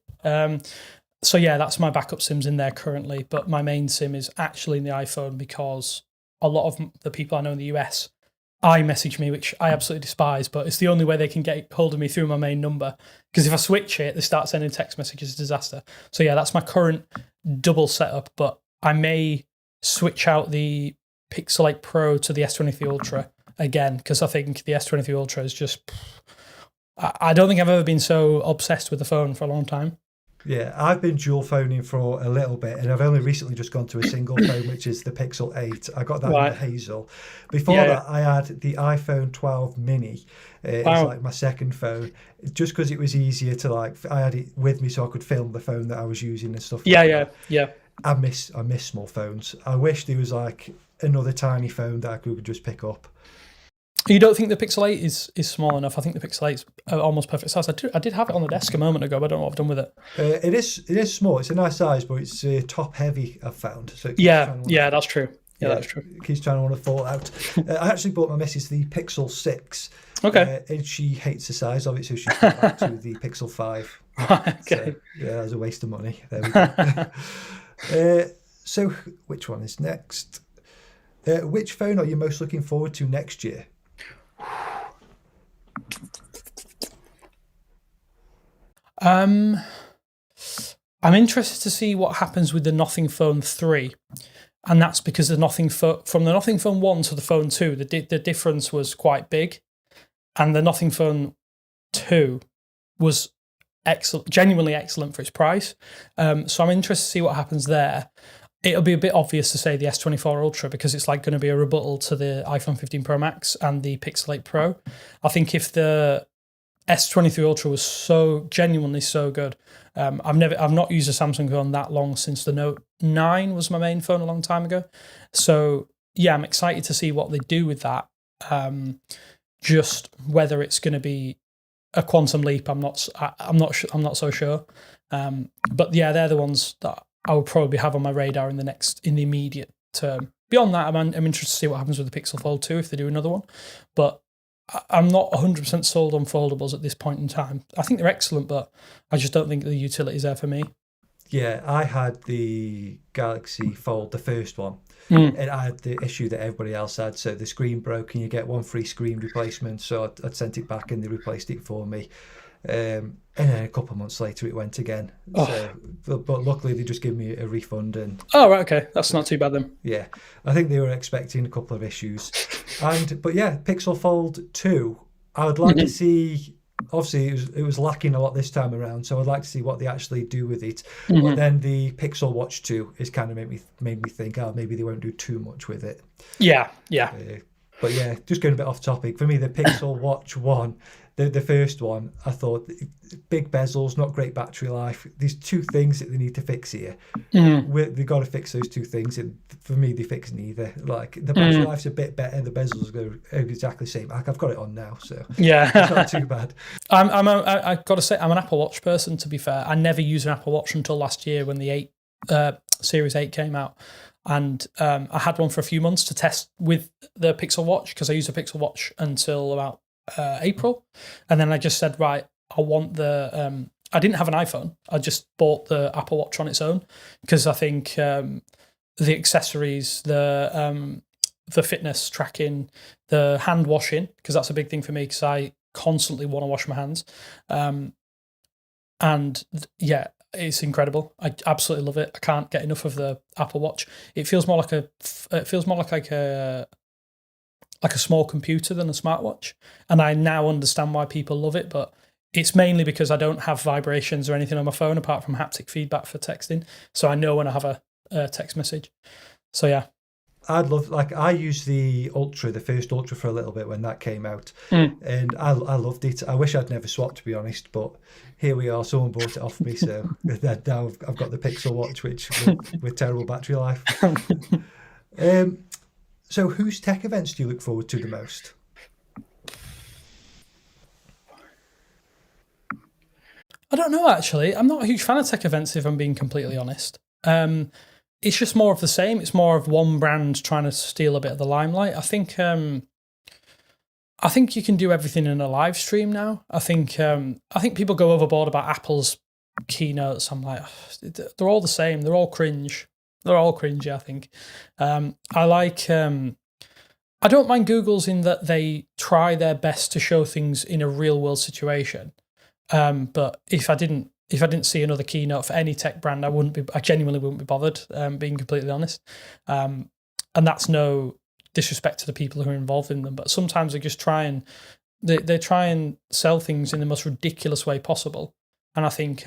So yeah, that's my backup SIMs in there currently, but my main SIM is actually in the iPhone because a lot of the people I know in the US iMessage me, which I absolutely despise, but it's the only way they can get hold of me through my main number. Because if I switch it, they start sending text messages, it's a disaster. So yeah, that's my current double setup, but I may switch out the Pixel 8 Pro to the S23 Ultra again, because I think the S23 Ultra is just... I don't think I've ever been so obsessed with the phone for a long time. Yeah, I've been dual phoning for a little bit, and I've only recently just gone to a single phone, which is the Pixel 8. I got that in the Hazel. Before that, I had the iPhone 12 mini. It's like my second phone, just because it was easier to like. I had it with me so I could film the phone that I was using and stuff. Yeah. I miss small phones. I wish there was like another tiny phone that I could just pick up. You don't think the Pixel 8 is small enough? I think the Pixel 8 is almost perfect size. I did have it on the desk a moment ago, but I don't know what I've done with it. It is small. It's a nice size, but it's top heavy, I've found. So that's true. Yeah, that's true. It keeps trying to want to fall out. I actually bought my missus the Pixel 6. Okay. And she hates the size of it, so she's gone back to the Pixel 5. Okay. So, yeah, that was a waste of money. There we go. So, which one is next? Which phone are you most looking forward to next year? I'm interested to see what happens with the Nothing Phone 3. And that's because from the Nothing Phone 1 to the Phone 2, the difference was quite big. And the Nothing Phone 2 was excellent, genuinely excellent for its price. So I'm interested to see what happens there. It'll be a bit obvious to say the S24 Ultra because it's like going to be a rebuttal to the iPhone 15 Pro Max and the Pixel 8 Pro. I think if the S23 Ultra was so genuinely so good, I've not used a Samsung phone that long since the Note 9 was my main phone a long time ago. So yeah, I'm excited to see what they do with that. Just whether it's going to be a quantum leap, I'm not so sure. But yeah, they're the ones that I will probably have on my radar in the immediate term. Beyond that, I'm interested to see what happens with the Pixel Fold 2 if they do another one. But I'm not 100% sold on foldables at this point in time. I think they're excellent, but I just don't think the utility is there for me. Yeah, I had the Galaxy Fold, the first one, and I had the issue that everybody else had. So the screen broke and you get one free screen replacement. So I'd sent it back and they replaced it for me. And then a couple of months later it went again. So, but luckily they just gave me a refund. And right, okay, that's not too bad then. Yeah, I think they were expecting a couple of issues. But yeah, Pixel Fold 2, I would like to see. Obviously, it was lacking a lot this time around, so I'd like to see what they actually do with it. But then the Pixel Watch 2 is kind of made me think, maybe they won't do too much with it. Yeah. But yeah, just going a bit off topic. For me, the Pixel Watch 1, the first one, I thought big bezels, not great battery life. There's two things that they need to fix here. They've got to fix those two things, and for me, they fix neither. Like the battery life's a bit better, the bezels go exactly the same. I've got it on now, so yeah, it's not too bad. I've got to say, I'm an Apple Watch person. To be fair, I never used an Apple Watch until last year when the Series 8 came out. And I had one for a few months to test with the Pixel Watch because I used a Pixel Watch until about April. And then I just said, right, I want the... I didn't have an iPhone. I just bought the Apple Watch on its own because I think the accessories, the fitness tracking, the hand washing, because that's a big thing for me because I constantly want to wash my hands. And yeah, it's incredible. I absolutely love it. I can't get enough of the Apple Watch. It feels more like a small computer than a smartwatch. And I now understand why people love it, but it's mainly because I don't have vibrations or anything on my phone apart from haptic feedback for texting. So I know when I have a text message. So yeah. I used the Ultra, the first Ultra, for a little bit when that came out, and I loved it. I wish I'd never swapped, to be honest, but here we are. Someone bought it off me, so now I've got the Pixel Watch, which with terrible battery life. So, whose tech events do you look forward to the most? I don't know, actually. I'm not a huge fan of tech events, if I'm being completely honest. It's just more of the same. It's more of one brand trying to steal a bit of the limelight. I think you can do everything in a live stream now. I think people go overboard about Apple's keynotes. I'm like, they're all the same. They're all cringe. They're all cringy, I think. I don't mind Google's in that they try their best to show things in a real world situation. But if I didn't see another keynote for any tech brand, I genuinely wouldn't be bothered, being completely honest. And that's no disrespect to the people who are involved in them, but sometimes they just try and sell things in the most ridiculous way possible. And I think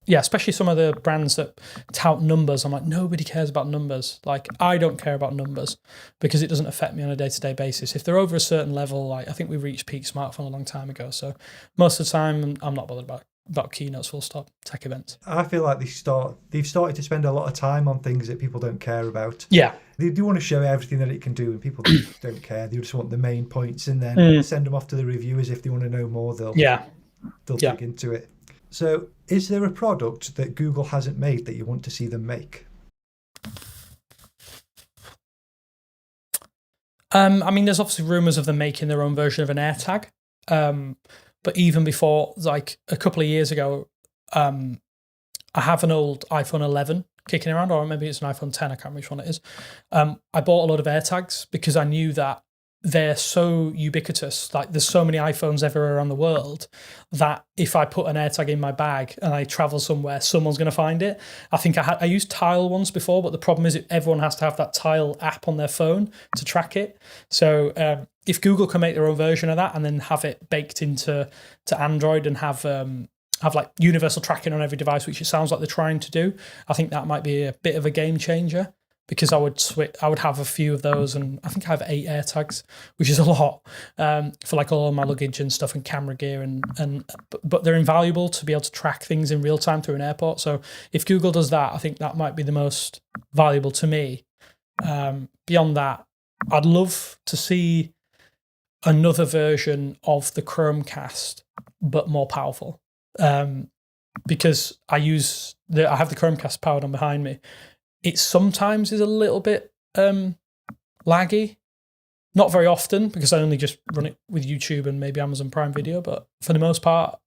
especially some of the brands that tout numbers, I'm like, nobody cares about numbers. Like, I don't care about numbers because it doesn't affect me on a day-to-day basis. If they're over a certain level, like, I think we reached peak smartphone a long time ago. So most of the time, I'm not bothered about it. keynotes, full stop, tech events. I feel like they've started to spend a lot of time on things that people don't care about. Yeah. They do want to show everything that it can do, and people don't care. They just want the main points, and then send them off to the reviewers. If they want to know more, they'll dig into it. So, is there a product that Google hasn't made that you want to see them make? I mean, there's obviously rumors of them making their own version of an AirTag. But even before, like a couple of years ago, I have an old iPhone 11 kicking around, or maybe it's an iPhone 10, I can't remember which one it is. I bought a lot of AirTags because I knew that they're so ubiquitous. Like there's so many iPhones everywhere around the world that if I put an AirTag in my bag and I travel somewhere, someone's going to find it. I think I used Tile once before, but the problem is everyone has to have that Tile app on their phone to track it. So if Google can make their own version of that and then have it baked into Android and have like universal tracking on every device, which it sounds like they're trying to do, I think that might be a bit of a game changer. Because I would have a few of those, and I think I have 8 AirTags, which is a lot for like all my luggage and stuff and camera gear, but they're invaluable to be able to track things in real time through an airport. So if Google does that, I think that might be the most valuable to me. Beyond that, I'd love to see another version of the Chromecast, but more powerful. Because I have the Chromecast powered on behind me. It sometimes is a little bit laggy. Not very often, because I only just run it with YouTube and maybe Amazon Prime Video. But for the most part,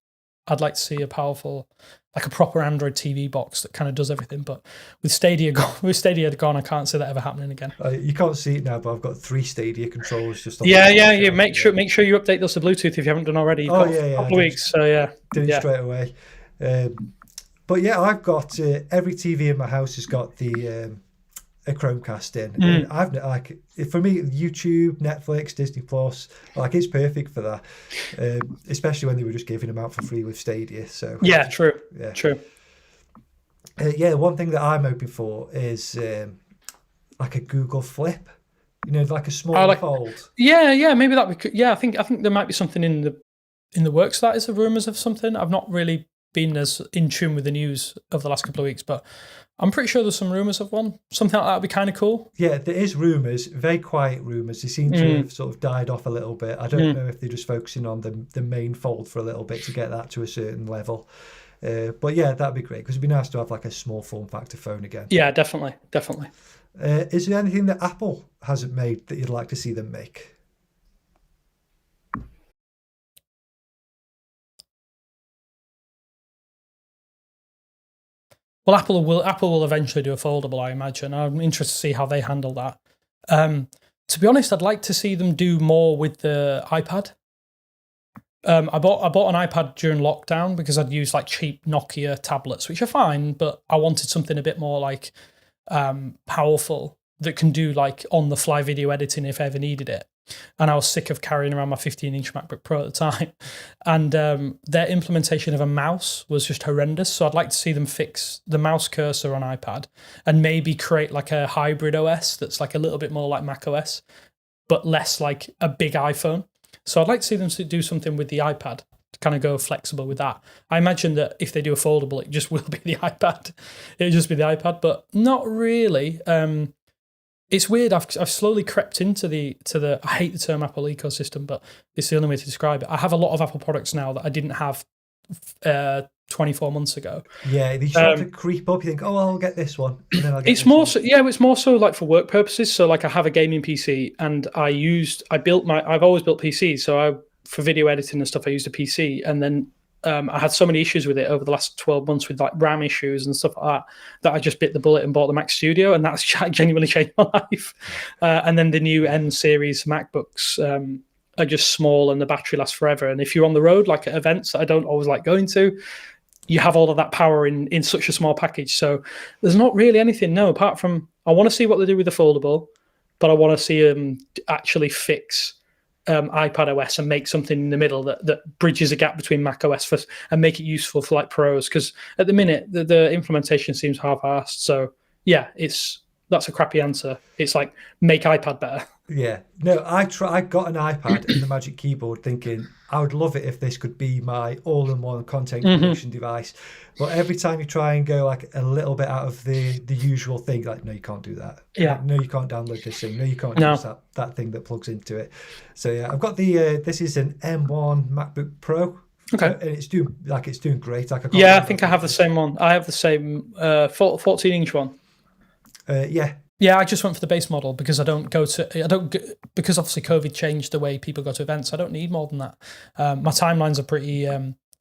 I'd like to see a powerful, like a proper Android TV box that kind of does everything. But with Stadia gone, I can't see that ever happening again. You can't see it now, but I've got 3 Stadia controllers just on. Yeah. Make sure you update those to Bluetooth if you haven't done already. You've got a couple of weeks, so yeah. Did it straight away. But yeah, I've got every TV in my house has got the a Chromecast in. And I've like for me, YouTube, Netflix, Disney Plus, like it's perfect for that. Especially when they were just giving them out for free with Stadia. So yeah, true. One thing that I'm hoping for is like a Google Flip. You know, like a small fold. Yeah, maybe that we could. Yeah, I think there might be something in the works. That is the rumors of something. I've not really been as in tune with the news of the last couple of weeks, but I'm pretty sure there's some rumours of one. Something like that would be kind of cool. Yeah, there is rumours, very quiet rumours. They seem to have sort of died off a little bit. I don't know if they're just focusing on the main fold for a little bit to get that to a certain level. But yeah, that'd be great because it'd be nice to have like a small form factor phone again. Yeah, definitely. Is there anything that Apple hasn't made that you'd like to see them make? Well, Apple will eventually do a foldable, I imagine. I'm interested to see how they handle that. To be honest, I'd like to see them do more with the iPad. I bought an iPad during lockdown because I'd used like cheap Nokia tablets, which are fine, but I wanted something a bit more like powerful that can do like on the fly video editing if I ever needed it. And I was sick of carrying around my 15-inch MacBook Pro at the time. And their implementation of a mouse was just horrendous. So I'd like to see them fix the mouse cursor on iPad and maybe create like a hybrid OS that's like a little bit more like Mac OS, but less like a big iPhone. So I'd like to see them do something with the iPad to kind of go flexible with that. I imagine that if they do a foldable, it just will be the iPad. It'll just be the iPad, but not really. It's weird. I've slowly crept into the. I hate the term Apple ecosystem, but it's the only way to describe it. I have a lot of Apple products now that I didn't have 24 months ago. Yeah, they start to creep up. You think, oh, I'll get this one, and then I'll get. It's more so like for work purposes. So like I have a gaming PC, and I've always built PCs. So for video editing and stuff, I used a PC, and then I had so many issues with it over the last 12 months with like RAM issues and stuff like that I just bit the bullet and bought the Mac Studio, and that's genuinely changed my life. And then the new N series MacBooks are just small and the battery lasts forever. And if you're on the road, like at events that I don't always like going to, you have all of that power in such a small package. So there's not really anything, apart from I want to see what they do with the foldable, but I want to see them actually fix iPad OS and make something in the middle that bridges a gap between Mac OS and make it useful for like pros. Because at the minute the implementation seems half-assed. So yeah, that's a crappy answer. It's like make iPad better. Yeah, no, I got an iPad and the Magic Keyboard thinking I would love it if this could be my all-in-one content Hmm. creation device. But every time you try and go like a little bit out of the usual thing, like no, you can't do that. Yeah. No, you can't download this thing. No, you can't use No. that thing that plugs into it. So yeah, I've got the this is an M1 MacBook Pro. Okay. And it's doing great. Like I can't Yeah, I believe think I've I have got the this. same one. I have the same 14-inch one. Yeah, Yeah, I just went for the base model because because obviously COVID changed the way people go to events. I don't need more than that. My timelines are pretty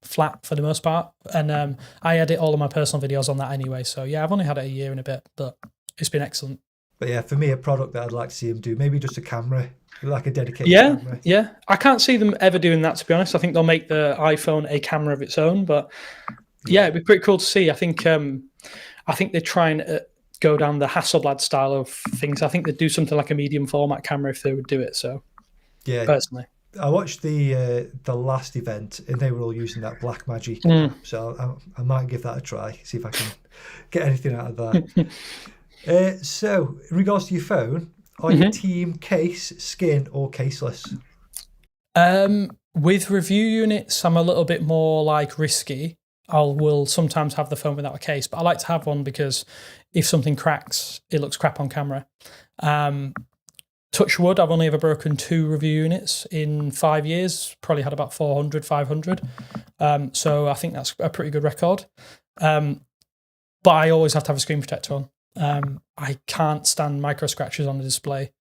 flat for the most part, and I edit all of my personal videos on that anyway. So yeah, I've only had it a year and a bit, but it's been excellent. but yeah, for me, a product that I'd like to see him do, maybe just a camera, like a dedicated Yeah, camera. yeah. I can't see them ever doing that, to be honest. I think they'll make the iPhone a camera of its own, but yeah, it'd be pretty cool to see. I think they're trying to go down the Hasselblad style of things. I think they'd do something like a medium format camera if they would do it. So Yeah, personally, I watched the last event and they were all using that Blackmagic Mm. app, so I might give that a try, see if I can get anything out of that. So, in regards to your phone, are you team case, skin, or caseless? with review units, I'm a little bit more like risky. Will sometimes have the phone without a case, but I like to have one because if something cracks, it looks crap on camera. Touch wood, I've only ever broken 2 review units in 5 years, probably had about 400, 500. So I think that's a pretty good record. But I always have to have a screen protector on. I can't stand micro scratches on the display.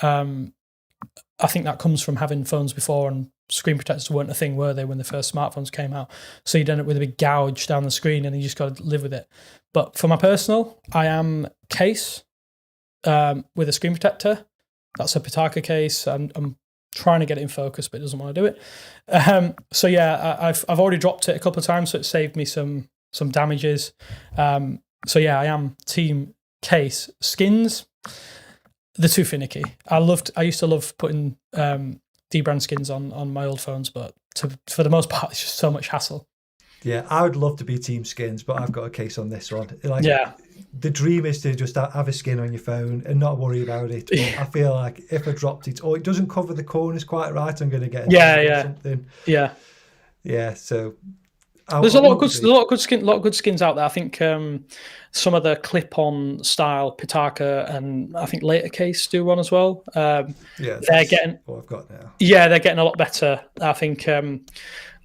I think that comes from having phones before, and screen protectors weren't a thing, were they, when the first smartphones came out? So you'd end up with a big gouge down the screen and you just got to live with it. But for my personal, I am case with a screen protector. That's a Pitaka case. I'm trying to get it in focus, but it doesn't want to do it. So yeah, I've already dropped it a couple of times, so it saved me some damages. So yeah, I am team case. Skins, they're too finicky. I used to love putting D-brand skins on my old phones, but for the most part, it's just so much hassle. Yeah, I would love to be team skins, but I've got a case on this one. Like, Yeah. the dream is to just have a skin on your phone and not worry about it. But I feel like if I dropped it, or it doesn't cover the corners quite right, I'm going to get something. Yeah. Yeah, so There's a lot of good skins out there. I think some of the clip-on style Pitaka and I think Later Case do one as well. yeah, they're getting what I've got now. Yeah, they're getting a lot better. I think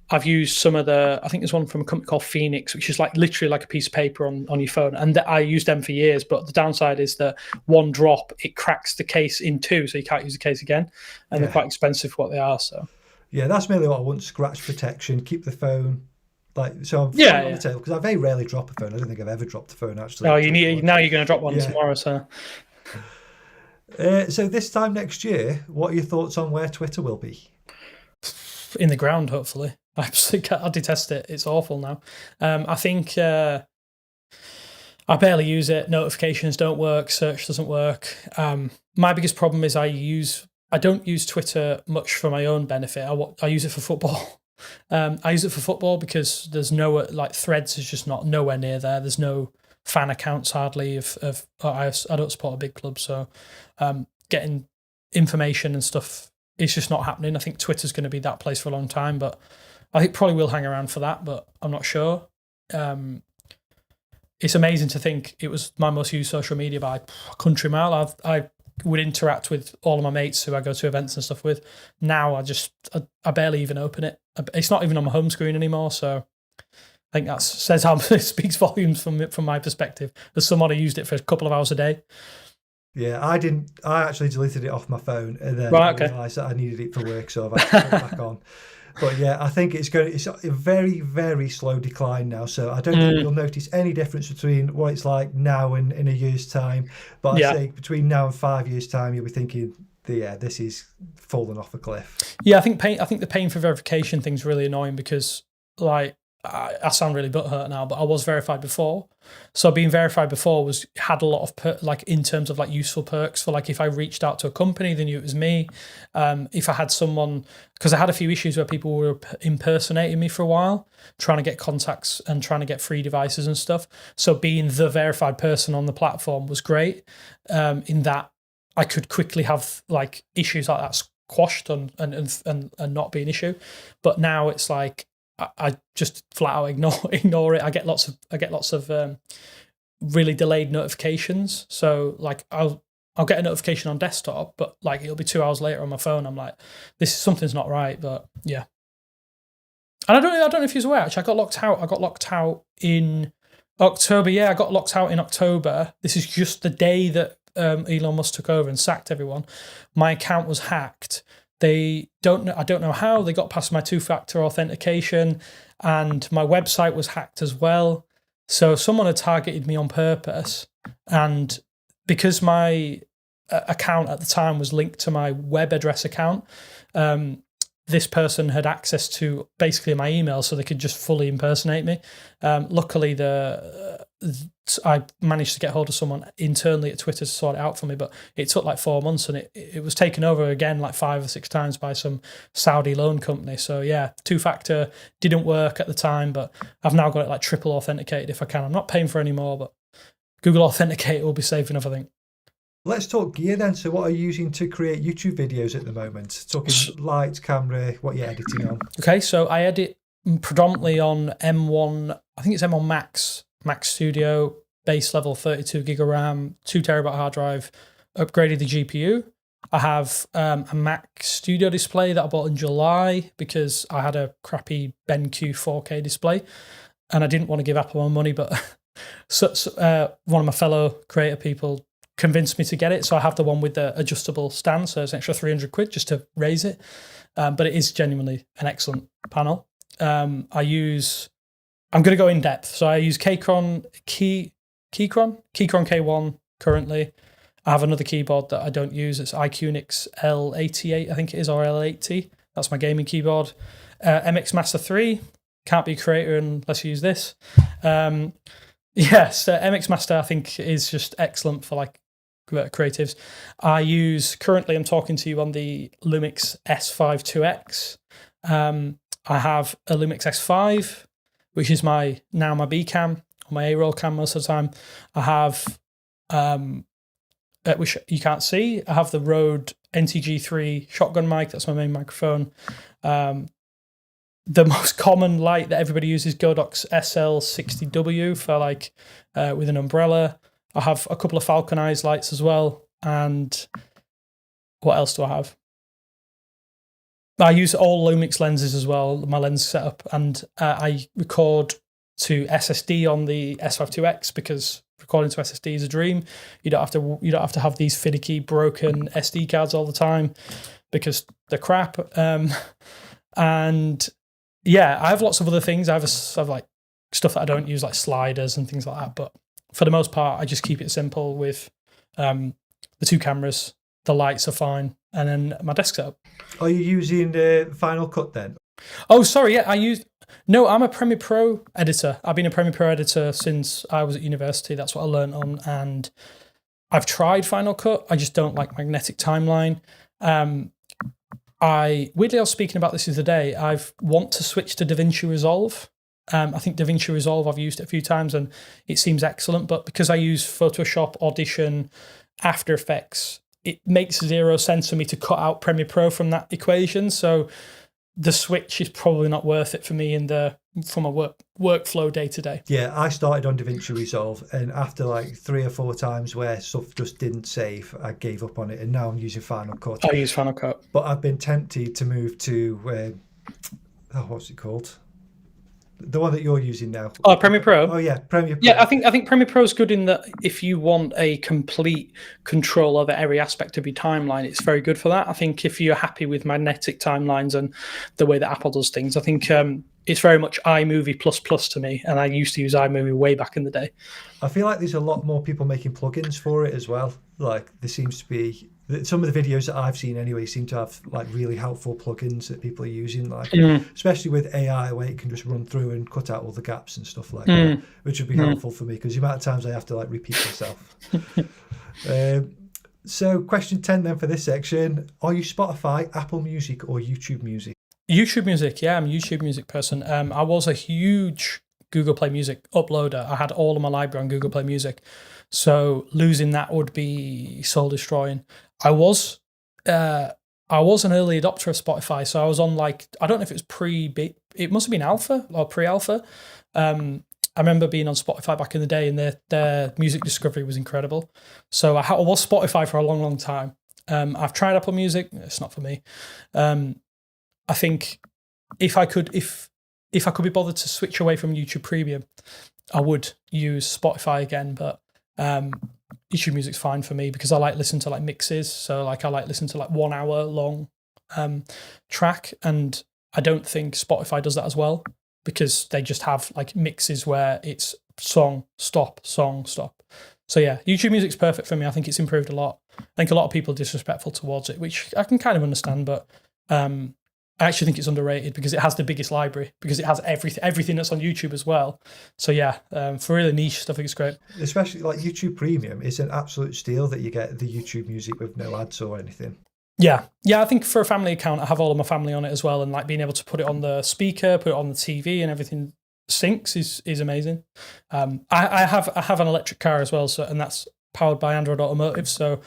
I've used some of I think there's one from a company called Phoenix, which is like literally like a piece of paper on your phone. And I used them for years, but the downside is that one drop, it cracks the case in 2, so you can't use the case again. And they're quite expensive for what they are. So yeah, that's mainly what I want: scratch protection, keep the phone like so. I'm on the table because I very rarely drop a phone. I don't think I've ever dropped a phone actually. Oh, now you're going to drop one tomorrow. So so this time next year, what are your thoughts on where Twitter will be? In the ground, hopefully. I detest it. It's awful now. I think I barely use it. Notifications don't work. Search doesn't work. My biggest problem is I don't use Twitter much for my own benefit. I use it for football. I use it for football because there's Threads is just nowhere near there. There's no fan accounts hardly. I don't support a big club, so getting information and stuff, it's just not happening. I think Twitter's going to be that place for a long time, but I think probably will hang around for that, but I'm not sure. It's amazing to think it was my most used social media by a country mile. I would interact with all of my mates who I go to events and stuff with. Now I barely even open it. It's not even on my home screen anymore, so I think that says how it speaks volumes from my perspective as someone who used it for a couple of hours a day. Yeah, I didn't. I actually deleted it off my phone, and then I realised that I needed it for work, so I've actually put it back on. But yeah, I think it's a very, very slow decline now. So I don't think you'll notice any difference between what it's like now and in a year's time. But I'd say between now and 5 years' time, you'll be thinking, this is falling off a cliff. Yeah, I think the paying for verification thing's really annoying because I sound really butthurt now, but I was verified before. So being verified before had a lot of in terms of useful perks for if I reached out to a company, they knew it was me. If I had someone, because I had a few issues where people were impersonating me for a while, trying to get contacts and trying to get free devices and stuff. So being the verified person on the platform was great. In that I could quickly have like issues like that squashed and not be an issue. But now it's like I just flat out ignore it. I get lots of really delayed notifications. So like I'll get a notification on desktop, but like it'll be 2 hours later on my phone. I'm like, something's not right. But yeah. And I don't know if you're aware, actually, I got locked out in October. Yeah, I got locked out in October. This is just the day that Elon Musk took over and sacked everyone. My account was hacked. I don't know how they got past my 2-factor authentication, and my website was hacked as well. So someone had targeted me on purpose, and because my account at the time was linked to my web address account, this person had access to basically my email, so they could just fully impersonate me. Luckily, I managed to get hold of someone internally at Twitter to sort it out for me, but it took like 4 months, and it was taken over again like 5 or 6 times by some Saudi loan company. So yeah, 2-factor didn't work at the time, but I've now got it like triple authenticated if I can. I'm not paying for any more, but Google Authenticator will be safe enough, I think. Let's talk gear then. So what are you using to create YouTube videos at the moment? Talking lights, camera, what you're editing on. Okay, so I edit predominantly on M1, I think it's M1 Max Studio, base level 32 gig of RAM, 2 terabyte hard drive, upgraded the GPU. I have a Mac Studio display that I bought in July because I had a crappy BenQ 4K display and I didn't want to give Apple my money, but one of my fellow creator people convinced me to get it. So I have the one with the adjustable stand, so it's an extra 300 quid just to raise it. But it is genuinely an excellent panel. I'm going to go in depth. So I use Keychron K1 currently. I have another keyboard that I don't use. It's iQnix L88, I think it is, or L80. That's my gaming keyboard. MX Master 3. Can't be a creator unless you use this. Yes, MX Master I think is just excellent for like creatives. Currently I'm talking to you on the Lumix S5 2X. I have a Lumix S5, which is my B cam, or my A-roll cam most of the time. I have, which you can't see, I have the Rode NTG3 shotgun mic. That's my main microphone. The most common light that everybody uses, Godox SL60W for like with an umbrella. I have a couple of Falcon Eyes lights as well. And what else do I have? I use all Lumix lenses as well, my lens setup, and I record to SSD on the S5 2X because recording to SSD is a dream. You don't have to have these finicky broken SD cards all the time because they're crap. And yeah, I have lots of other things. I have like stuff that I don't use, like sliders and things like that. But for the most part, I just keep it simple with the 2 cameras. The lights are fine, and then my desk setup. Are you using Final Cut then? Oh, sorry. Yeah, I'm a Premiere Pro editor. I've been a Premiere Pro editor since I was at university. That's what I learned on, and I've tried Final Cut. I just don't like magnetic timeline. I was speaking about this the other day. I want to switch to DaVinci Resolve. I think DaVinci Resolve, I've used it a few times and it seems excellent, but because I use Photoshop, Audition, After Effects, it makes 0 sense for me to cut out Premiere Pro from that equation. So the switch is probably not worth it for me from a workflow day to day. Yeah, I started on DaVinci Resolve, and after like 3 or 4 times where stuff just didn't save, I gave up on it, and now I'm using Final Cut. I use Final Cut. But I've been tempted to move to, what's it called? The one that you're using now. Oh, Premiere Pro. Oh yeah, Premiere Pro. Yeah, I think Premiere Pro is good in that if you want a complete control over every aspect of your timeline, it's very good for that. I think if you're happy with magnetic timelines and the way that Apple does things, I think it's very much iMovie plus to me, and I used to use iMovie way back in the day. I feel like there's a lot more people making plugins for it as well. Like there seems to be some of the videos that I've seen anyway seem to have like really helpful plugins that people are using, like especially with AI, where it can just run through and cut out all the gaps and stuff like that, which would be helpful for me because the amount of times I have to like repeat myself. So question 10 then for this section: are you Spotify, Apple Music, or YouTube Music? YouTube Music, yeah, I'm a YouTube Music person. I was a huge Google Play Music uploader. I had all of my library on Google Play Music, so losing that would be soul destroying. I was an early adopter of Spotify, so I was on like, I don't know if it was it must have been alpha or pre-alpha. I remember being on Spotify back in the day, and their music discovery was incredible. So I was Spotify for a long, long time. I've tried Apple Music; it's not for me. I think if I could be bothered to switch away from YouTube Premium, I would use Spotify again. But YouTube Music's fine for me because I like listening to like mixes. So like I like listening to like 1 hour long track, and I don't think Spotify does that as well, because they just have like mixes where it's song, stop, song, stop. So yeah, YouTube Music's perfect for me. I think it's improved a lot. I think a lot of people are disrespectful towards it, which I can kind of understand, but I actually think it's underrated because it has the biggest library, because it has everything that's on YouTube as well. So yeah, for really niche stuff, I think it's great. Especially like YouTube Premium is an absolute steal that you get the YouTube Music with no ads or anything. Yeah, I think for a family account, I have all of my family on it as well, and like being able to put it on the speaker, put it on the TV, and everything syncs is amazing. I have an electric car as well, so, and that's powered by Android Automotive. So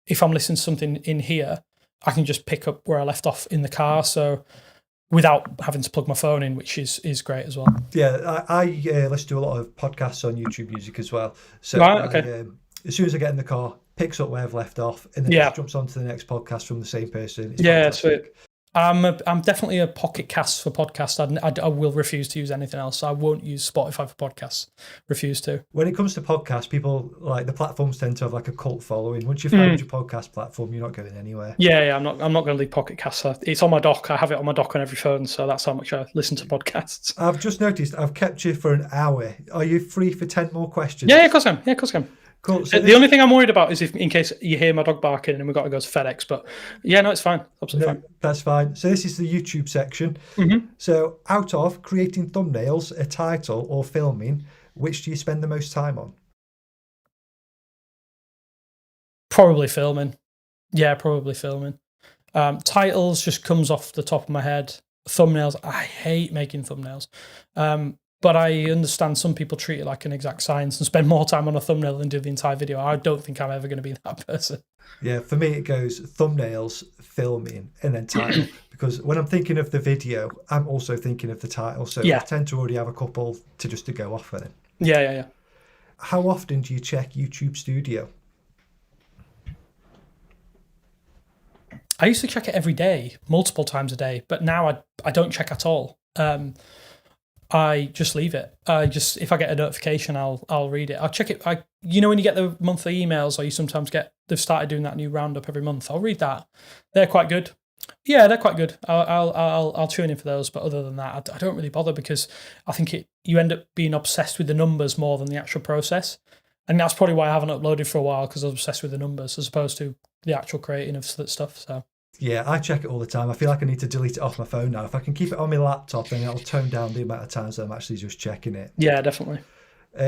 if I'm listening to something in here, I can just pick up where I left off in the car, so without having to plug my phone in, which is great as well. Yeah, I listen to a lot of podcasts on YouTube Music as well. So right, okay. As soon as I get in the car, picks up where I've left off, and then just jumps onto the next podcast from the same person. It's fantastic. Sweet. I'm definitely a Pocket Cast for podcasts. I will refuse to use anything else. I won't use Spotify for podcasts. Refuse to. When it comes to podcasts, people like the platforms tend to have like a cult following. Once you find your podcast platform, you're not going anywhere. Yeah. I'm not going to leave Pocket Cast. It's on my dock. I have it on my dock on every phone, so that's how much I listen to podcasts. I've just noticed I've kept you for an hour. Are you free for 10 more questions? Yeah, of course I am. Cool. So the only thing I'm worried about is if, in case you hear my dog barking and we've got to go to FedEx. But yeah, no, it's fine. Absolutely fine. That's fine. So this is the YouTube section. Mm-hmm. So out of creating thumbnails, a title, or filming, which do you spend the most time on? Probably filming. Yeah, probably filming. Titles just comes off the top of my head. Thumbnails, I hate making thumbnails. But I understand some people treat it like an exact science and spend more time on a thumbnail than do the entire video. I don't think I'm ever going to be that person. Yeah, for me it goes thumbnails, filming, and then title. Because when I'm thinking of the video, I'm also thinking of the title. So I tend to already have a couple to go off of it. Yeah. How often do you check YouTube Studio? I used to check it every day, multiple times a day, but now I don't check at all. I just leave it. If I get a notification, I'll read it. I'll check it. When you get the monthly emails, or you sometimes they've started doing that new roundup every month. I'll read that. They're quite good. Yeah, they're quite good. I'll tune in for those. But other than that, I don't really bother, because I think you end up being obsessed with the numbers more than the actual process. And that's probably why I haven't uploaded for a while, because I was obsessed with the numbers as opposed to the actual creating of stuff. So. Yeah, I check it all the time. I feel like I need to delete it off my phone now. If I can keep it on my laptop, then it'll tone down the amount of times that I'm actually just checking it. Yeah, definitely.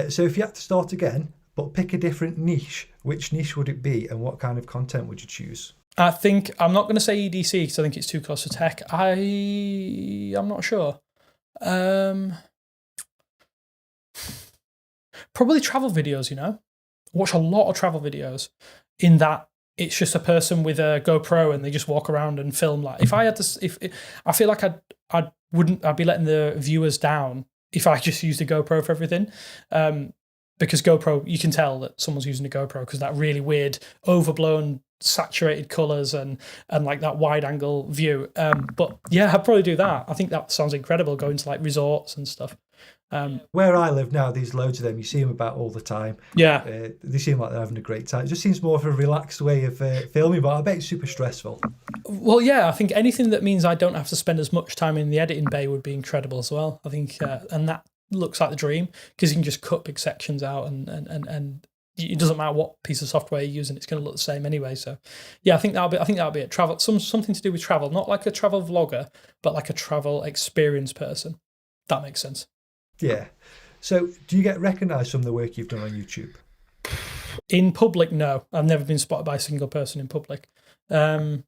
So if you had to start again, but pick a different niche, which niche would it be, and what kind of content would you choose? I think I'm not going to say EDC because I think it's too close to tech. I'm not sure. Probably travel videos. Watch a lot of travel videos. In that, it's just a person with a GoPro and they just walk around and film. Like if I had to, I feel like I'd be letting the viewers down if I just used a GoPro for everything. Because GoPro, you can tell that someone's using a GoPro because that really weird, overblown, saturated colors and like that wide angle view. But yeah, I'd probably do that. I think that sounds incredible, going to like resorts and stuff. Where I live now, there's loads of them. You see them about all the time. Yeah. They seem like they're having a great time. It just seems more of a relaxed way of filming, but I bet it's super stressful. Well, yeah, I think anything that means I don't have to spend as much time in the editing bay would be incredible as well. I think, and that looks like the dream, because you can just cut big sections out and it doesn't matter what piece of software you're using, it's going to look the same anyway. So yeah, I think that'll be it. Travel, something to do with travel, not like a travel vlogger, but like a travel experience person. That makes sense. Yeah. So do you get recognised from the work you've done on YouTube? In public, no. I've never been spotted by a single person in public. At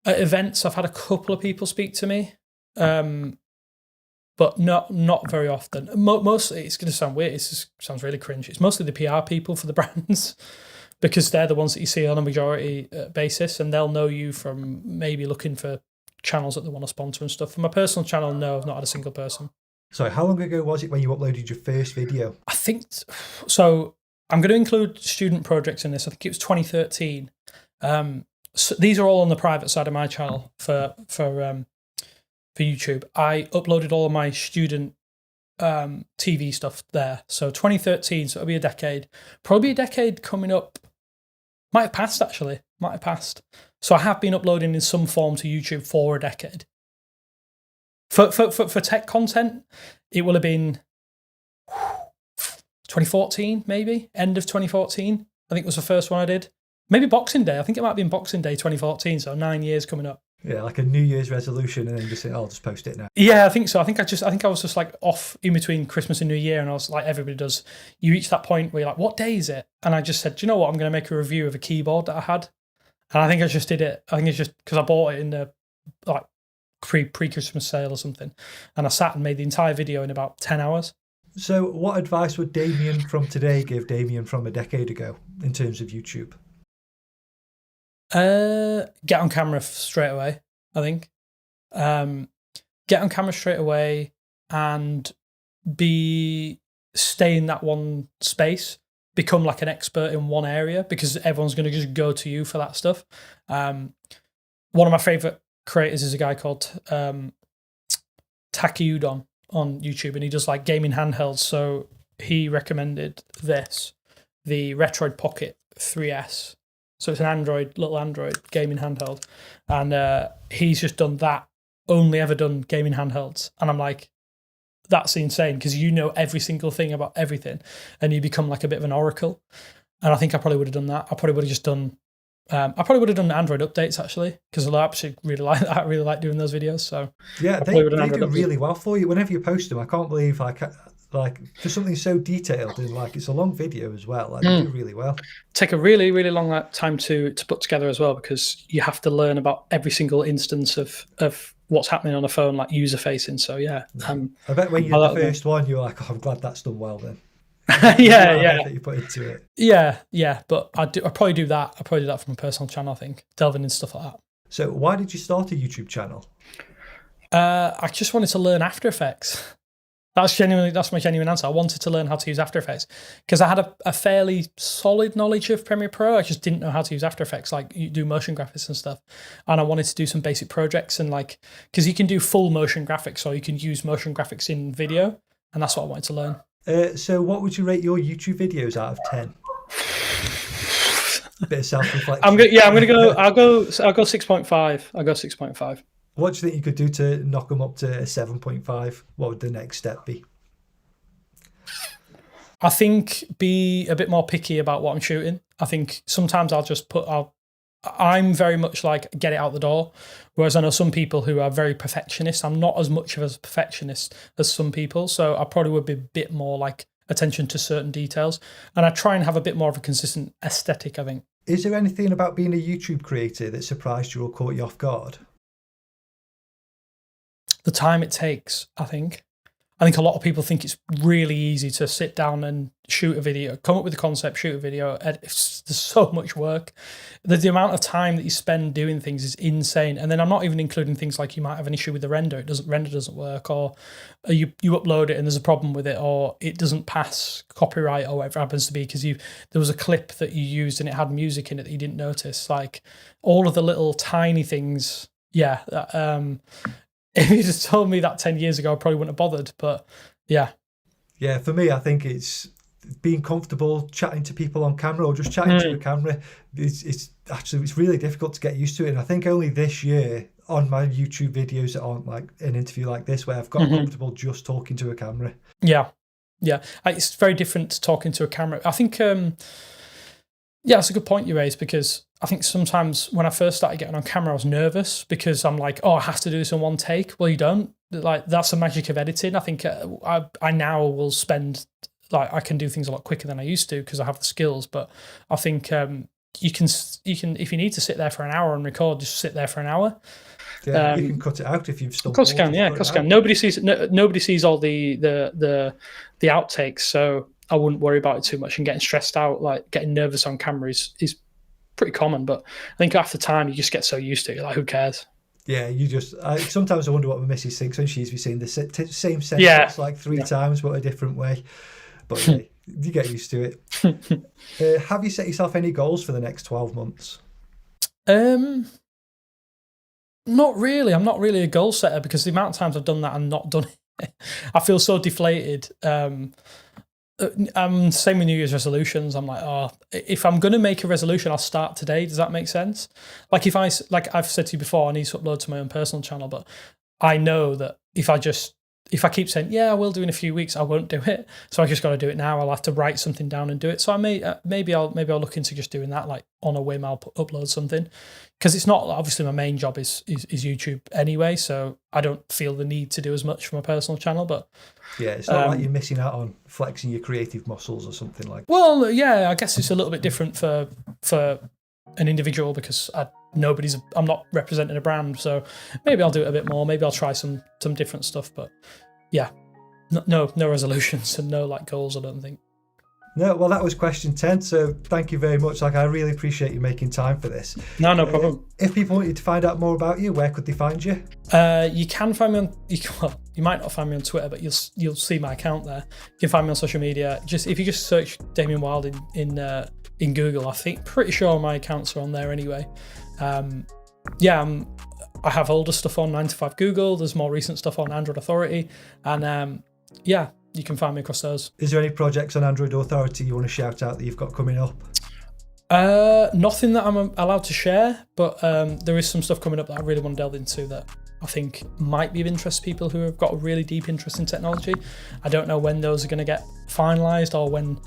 events, I've had a couple of people speak to me, but not very often. Mostly, it's going to sound weird. It sounds really cringe. It's mostly the PR people for the brands. because they're the ones that you see on a majority basis, and they'll know you from maybe looking for channels that they want to sponsor and stuff. For my personal channel, no, I've not had a single person. So how long ago was it when you uploaded your first video? I think so. I'm going to include student projects in this. I think it was 2013. So these are all on the private side of my channel for YouTube. I uploaded all of my student TV stuff there. So 2013, so it'll be a decade. Probably a decade coming up. Might have passed, actually. Might have passed. So I have been uploading in some form to YouTube for a decade. For tech content, it will have been 2014, maybe. End of 2014. I think was the first one I did. Maybe Boxing Day. I think it might have been Boxing Day 2014, so 9 years coming up. Yeah, like a New Year's resolution, and then just say, "Oh, I'll just post it now." Yeah, I think so. I think I was just like off in between Christmas and New Year, and I was like, everybody does. You reach that point where you're like, "What day is it?" And I just said, "Do you know what? I'm going to make a review of a keyboard that I had," and I think I just did it. I think it's just because I bought it in the like pre-Christmas sale or something, and I sat and made the entire video in about 10 hours. So, what advice would Damien from today give Damien from a decade ago in terms of YouTube? Get on camera straight away, I think. Get on camera straight away and stay in that one space. Become like an expert in one area, because everyone's going to just go to you for that stuff. One of my favorite creators is a guy called Taki Udon on YouTube, and he does like gaming handhelds. So he recommended this, the Retroid Pocket 3S. So it's an little Android gaming handheld. And he's just done that, only ever done gaming handhelds. And I'm like, that's insane, because you know every single thing about everything, and you become like a bit of an oracle. And I think I probably would have done that. I probably would have just done, I probably would have done Android updates, actually, because I actually really like that. I really like doing those videos. So yeah, they do really well for you. Whenever you post them, I can't believe like for something so detailed, and like it's a long video as well. Like, they do really well. Take a really, really long time to put together as well, because you have to learn about every single instance of what's happening on a phone, like user facing. So yeah, I bet when you did the first one, you're like, "Oh, I'm glad that's done well." Then yeah, that you put into it. Yeah. But I probably do that. I probably do that from a personal channel. I think delving into stuff like that. So why did you start a YouTube channel? I just wanted to learn After Effects. That's my genuine answer. I wanted to learn how to use After Effects because I had a fairly solid knowledge of Premiere Pro. I just didn't know how to use After Effects, like you do motion graphics and stuff. And I wanted to do some basic projects, and like, because you can do full motion graphics, or you can use motion graphics in video, and that's what I wanted to learn. So what would you rate your YouTube videos out of 10? A bit of self-reflection. I'll go 6.5. I'll go 6.5. What do you think you could do to knock them up to 7.5? What would the next step be? I think be a bit more picky about what I'm shooting. I think sometimes I'm very much like get it out the door, whereas I know some people who are very perfectionist. I'm not as much of a perfectionist as some people, so I probably would be a bit more like attention to certain details, and I try and have a bit more of a consistent aesthetic, I think. Is there anything about being a YouTube creator that surprised you or caught you off guard? The time it takes, I think. I think a lot of people think it's really easy to sit down and shoot a video, come up with a concept, shoot a video. There's so much work. The amount of time that you spend doing things is insane. And then I'm not even including things like you might have an issue with the render. Render doesn't work, or you upload it and there's a problem with it, or it doesn't pass copyright, or whatever it happens to be, because there was a clip that you used and it had music in it that you didn't notice. Like all of the little tiny things. Yeah. If you just told me that 10 years ago, I probably wouldn't have bothered. But yeah. Yeah, for me, I think it's being comfortable chatting to people on camera, or just chatting to a camera. It's really difficult to get used to it. And I think only this year on my YouTube videos that aren't like an interview like this, where I've got comfortable just talking to a camera. Yeah. It's very different to talking to a camera. I think, that's a good point you raised, because I think sometimes when I first started getting on camera, I was nervous because I'm like, I have to do this in one take. Well, you don't. Like, that's the magic of editing. I think I now will spend, like, I can do things a lot quicker than I used to because I have the skills. But I think you can if you need to sit there for an hour and record, just sit there for an hour. Yeah, you can cut it out if you've still. Of course, you can. Yeah, of course, you can. Nobody sees all the outtakes. So I wouldn't worry about it too much. And getting stressed out, like getting nervous on camera is pretty common. But I think after time, you just get so used to it. You're like, who cares? Yeah, sometimes I wonder what my missus thinks when she's been saying the same sentence like three times, but a different way. But yeah, you get used to it. Have you set yourself any goals for the next 12 months? Not really. I'm not really a goal setter because the amount of times I've done that and not done it, I feel so deflated. Same with New Year's resolutions. I'm like, oh, if I'm going to make a resolution, I'll start today. Does that make sense? Like I've said to you before, I need to upload to my own personal channel, but I know that if I keep saying, yeah, I will do in a few weeks, I won't do it. So I just got to do it now. I'll have to write something down and do it. So maybe I'll look into just doing that, like on a whim, I'll upload something, because it's not, obviously my main job is YouTube anyway. So I don't feel the need to do as much for my personal channel, but yeah, it's not like you're missing out on flexing your creative muscles or something like that. Well, yeah, I guess it's a little bit different for an individual because I'm not representing a brand, so maybe I'll do it a bit more. Maybe I'll try some different stuff, but yeah, no resolutions and no like goals, I don't think. No, well, that was question 10. So thank you very much. Like, I really appreciate you making time for this. No problem. If people wanted to find out more about you, where could they find you? You can find me on. You might not find me on Twitter, but you'll see my account there. You can find me on social media. If you just search Damien Wilde in Google, pretty sure my accounts are on there anyway. I have older stuff on 9 to 5 Google. There's more recent stuff on Android Authority, and you can find me across those. Is there any projects on Android Authority you want to shout out that you've got coming up? Nothing that I'm allowed to share, but there is some stuff coming up that I really want to delve into that I think might be of interest to people who have got a really deep interest in technology. I don't know when those are going to get finalised or when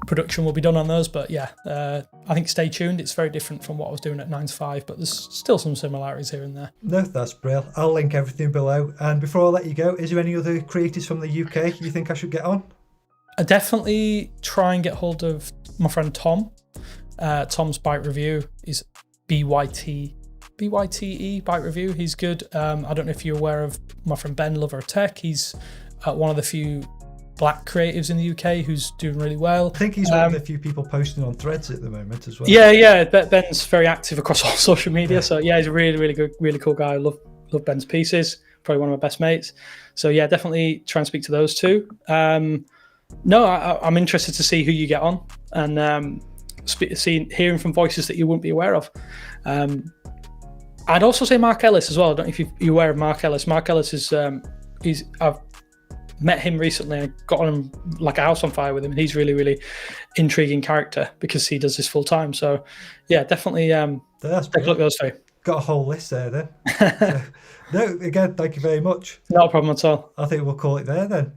production will be done on those, but yeah, I think stay tuned. It's very different from what I was doing at 9 to 5, but there's still some similarities here and there. No, that's brilliant. I'll link everything below. And before I let you go, is there any other creators from the UK you think I should get on? I definitely try and get hold of my friend Tom. Tom's Bike Review is BYTE Bike Review. He's good. I don't know if you're aware of my friend Ben, Lover of Tech. He's one of the few black creatives in the UK who's doing really well. I think he's one of the few people posting on Threads at the moment as well. Yeah. Ben's very active across all social media. So yeah, he's a really, really good, really cool guy. I love Ben's pieces. Probably one of my best mates. So yeah, definitely try and speak to those two. No, I'm interested to see who you get on and hearing from voices that you wouldn't be aware of. I'd also say Mark Ellis as well. I don't know if you're aware of Mark Ellis. Mark Ellis is I've met him recently and got on like a house on fire with him, and he's really, really intriguing character because he does this full time. So yeah, definitely take a look at those two. Got a whole list there then. So, no, again, thank you very much. Not a problem at all. I think we'll call it there then.